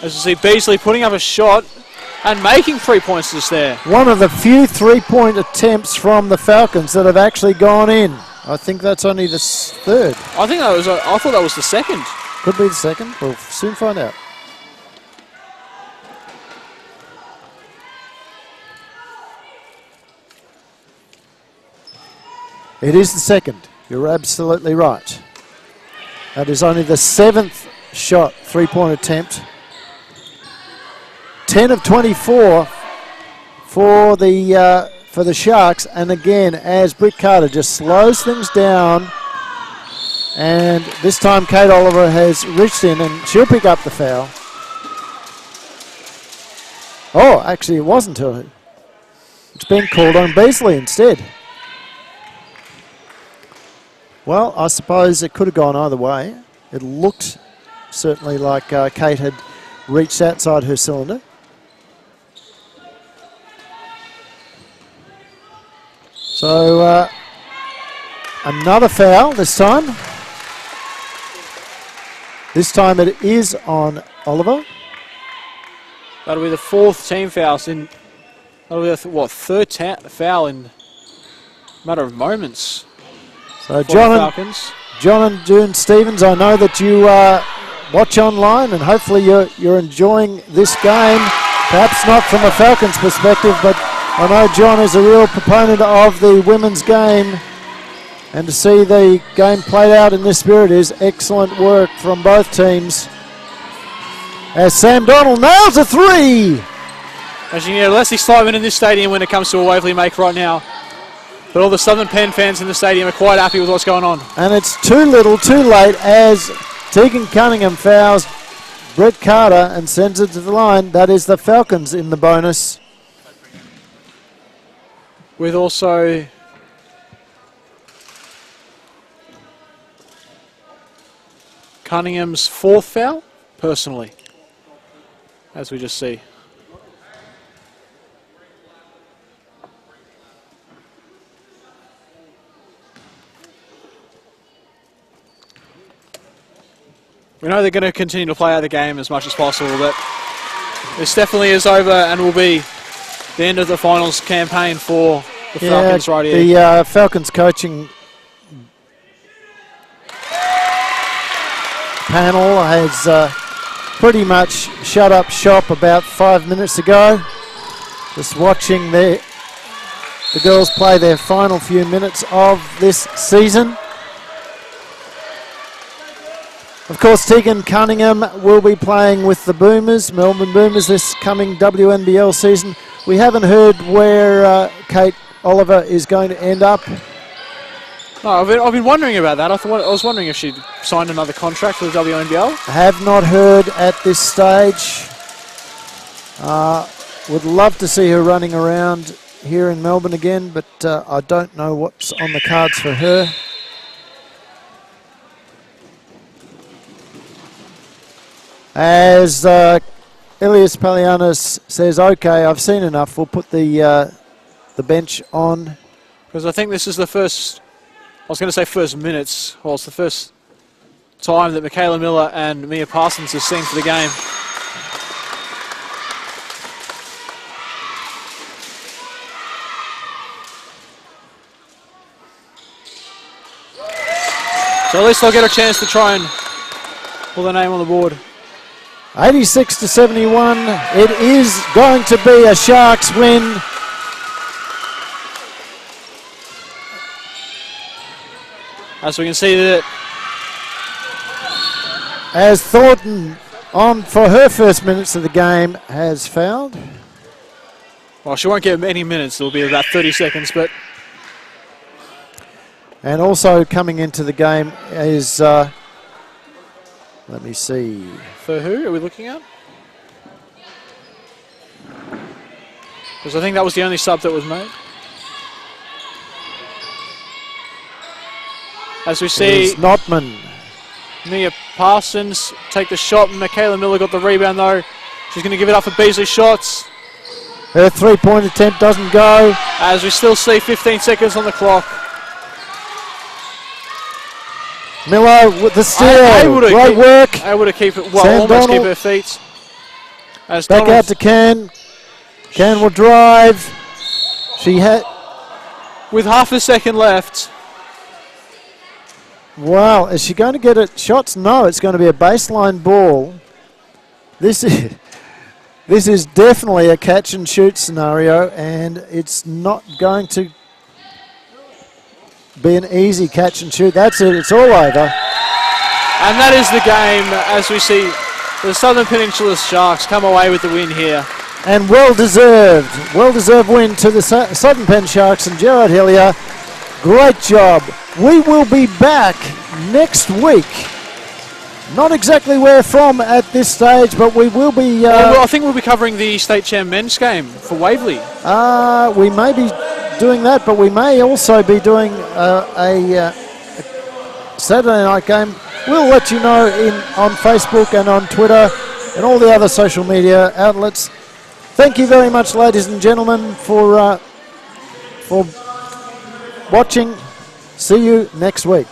As you see Beasley putting up a shot and making 3 points just there. One of the few three-point attempts from the Falcons that have actually gone in. I think that's only the third. I thought that was the second. Could be the second. We'll soon find out. It is the second. You're absolutely right. That is only the 7th shot, three-point attempt. 10 of 24 for the Sharks. And again, as Britt Carter just slows things down. And this time Kate Oliver has reached in and she'll pick up the foul. Oh, actually it wasn't her. It's been called on Beasley instead. Well, I suppose it could have gone either way. It looked certainly like Kate had reached outside her cylinder. So another foul this time. This time it is on Oliver. That'll be the fourth team foul. That'll be the third foul in a matter of moments. So John and June Stevens, I know that you watch online and hopefully you're enjoying this game. Perhaps not from a Falcons perspective, but I know John is a real proponent of the women's game. And to see the game played out in this spirit is excellent work from both teams. As Sam Donald nails a three. As you know, less excitement in this stadium when it comes to a Waverley make right now. But all the Southern Penn fans in the stadium are quite happy with what's going on. And it's too little, too late as Tegan Cunningham fouls Britt Carter and sends it to the line. That is the Falcons in the bonus. With also Cunningham's fourth foul, personally, as we just see. We know they're going to continue to play out the game as much as possible, but this definitely is over and will be the end of the finals campaign for the Falcons right here. The Falcons coaching panel has pretty much shut up shop about 5 minutes ago. Just watching the girls play their final few minutes of this season. Of course, Tegan Cunningham will be playing with the Boomers, Melbourne Boomers, this coming WNBL season. We haven't heard where Kate Oliver is going to end up. No, I've been wondering about that. I was wondering if she'd signed another contract with the WNBL. Have not heard at this stage. Would love to see her running around here in Melbourne again, but I don't know what's on the cards for her. As Elias Palianis says, okay, I've seen enough. We'll put the bench on. Because I think this is the first, I was going to say first minutes, well, it's the first time that Michaela Miller and Mia Parsons have seen for the game. So at least they'll get a chance to try and pull their name on the board. 86-71. It is going to be a Sharks win. As we can see that as Thornton on for her first minutes of the game has fouled. Well, she won't get any minutes. It'll be about 30 seconds, but... And also coming into the game is, let me see. For who are we looking at? Because I think that was the only sub that was made. As we see... Notman. Nia Parsons take the shot. Michaela Miller got the rebound though. She's going to give it up for Beasley shots. Her three-point attempt doesn't go. As we still see 15 seconds on the clock. Miller with the steal. Great work. Able to keep it, well, Sam almost Donald. keep her feet. As Back Donald, out to Can. Can will drive. She had... with half a second left. Wow, is she going to get it? Shots? No, it's going to be a baseline ball. This is definitely a catch and shoot scenario, and it's not going to be an easy catch and shoot. That's it, it's all over. And that is the game as we see the Southern Peninsula Sharks come away with the win here. And well-deserved win to the Southern Penn Sharks and Gerard Hillier. Great job. We will be back next week. Not exactly where from at this stage, but we will be... well, I think we'll be covering the state champ men's game for Waverley. We may be doing that, but we may also be doing a Saturday night game. We'll let you know on Facebook and on Twitter and all the other social media outlets. Thank you very much, ladies and gentlemen, for watching. See you next week.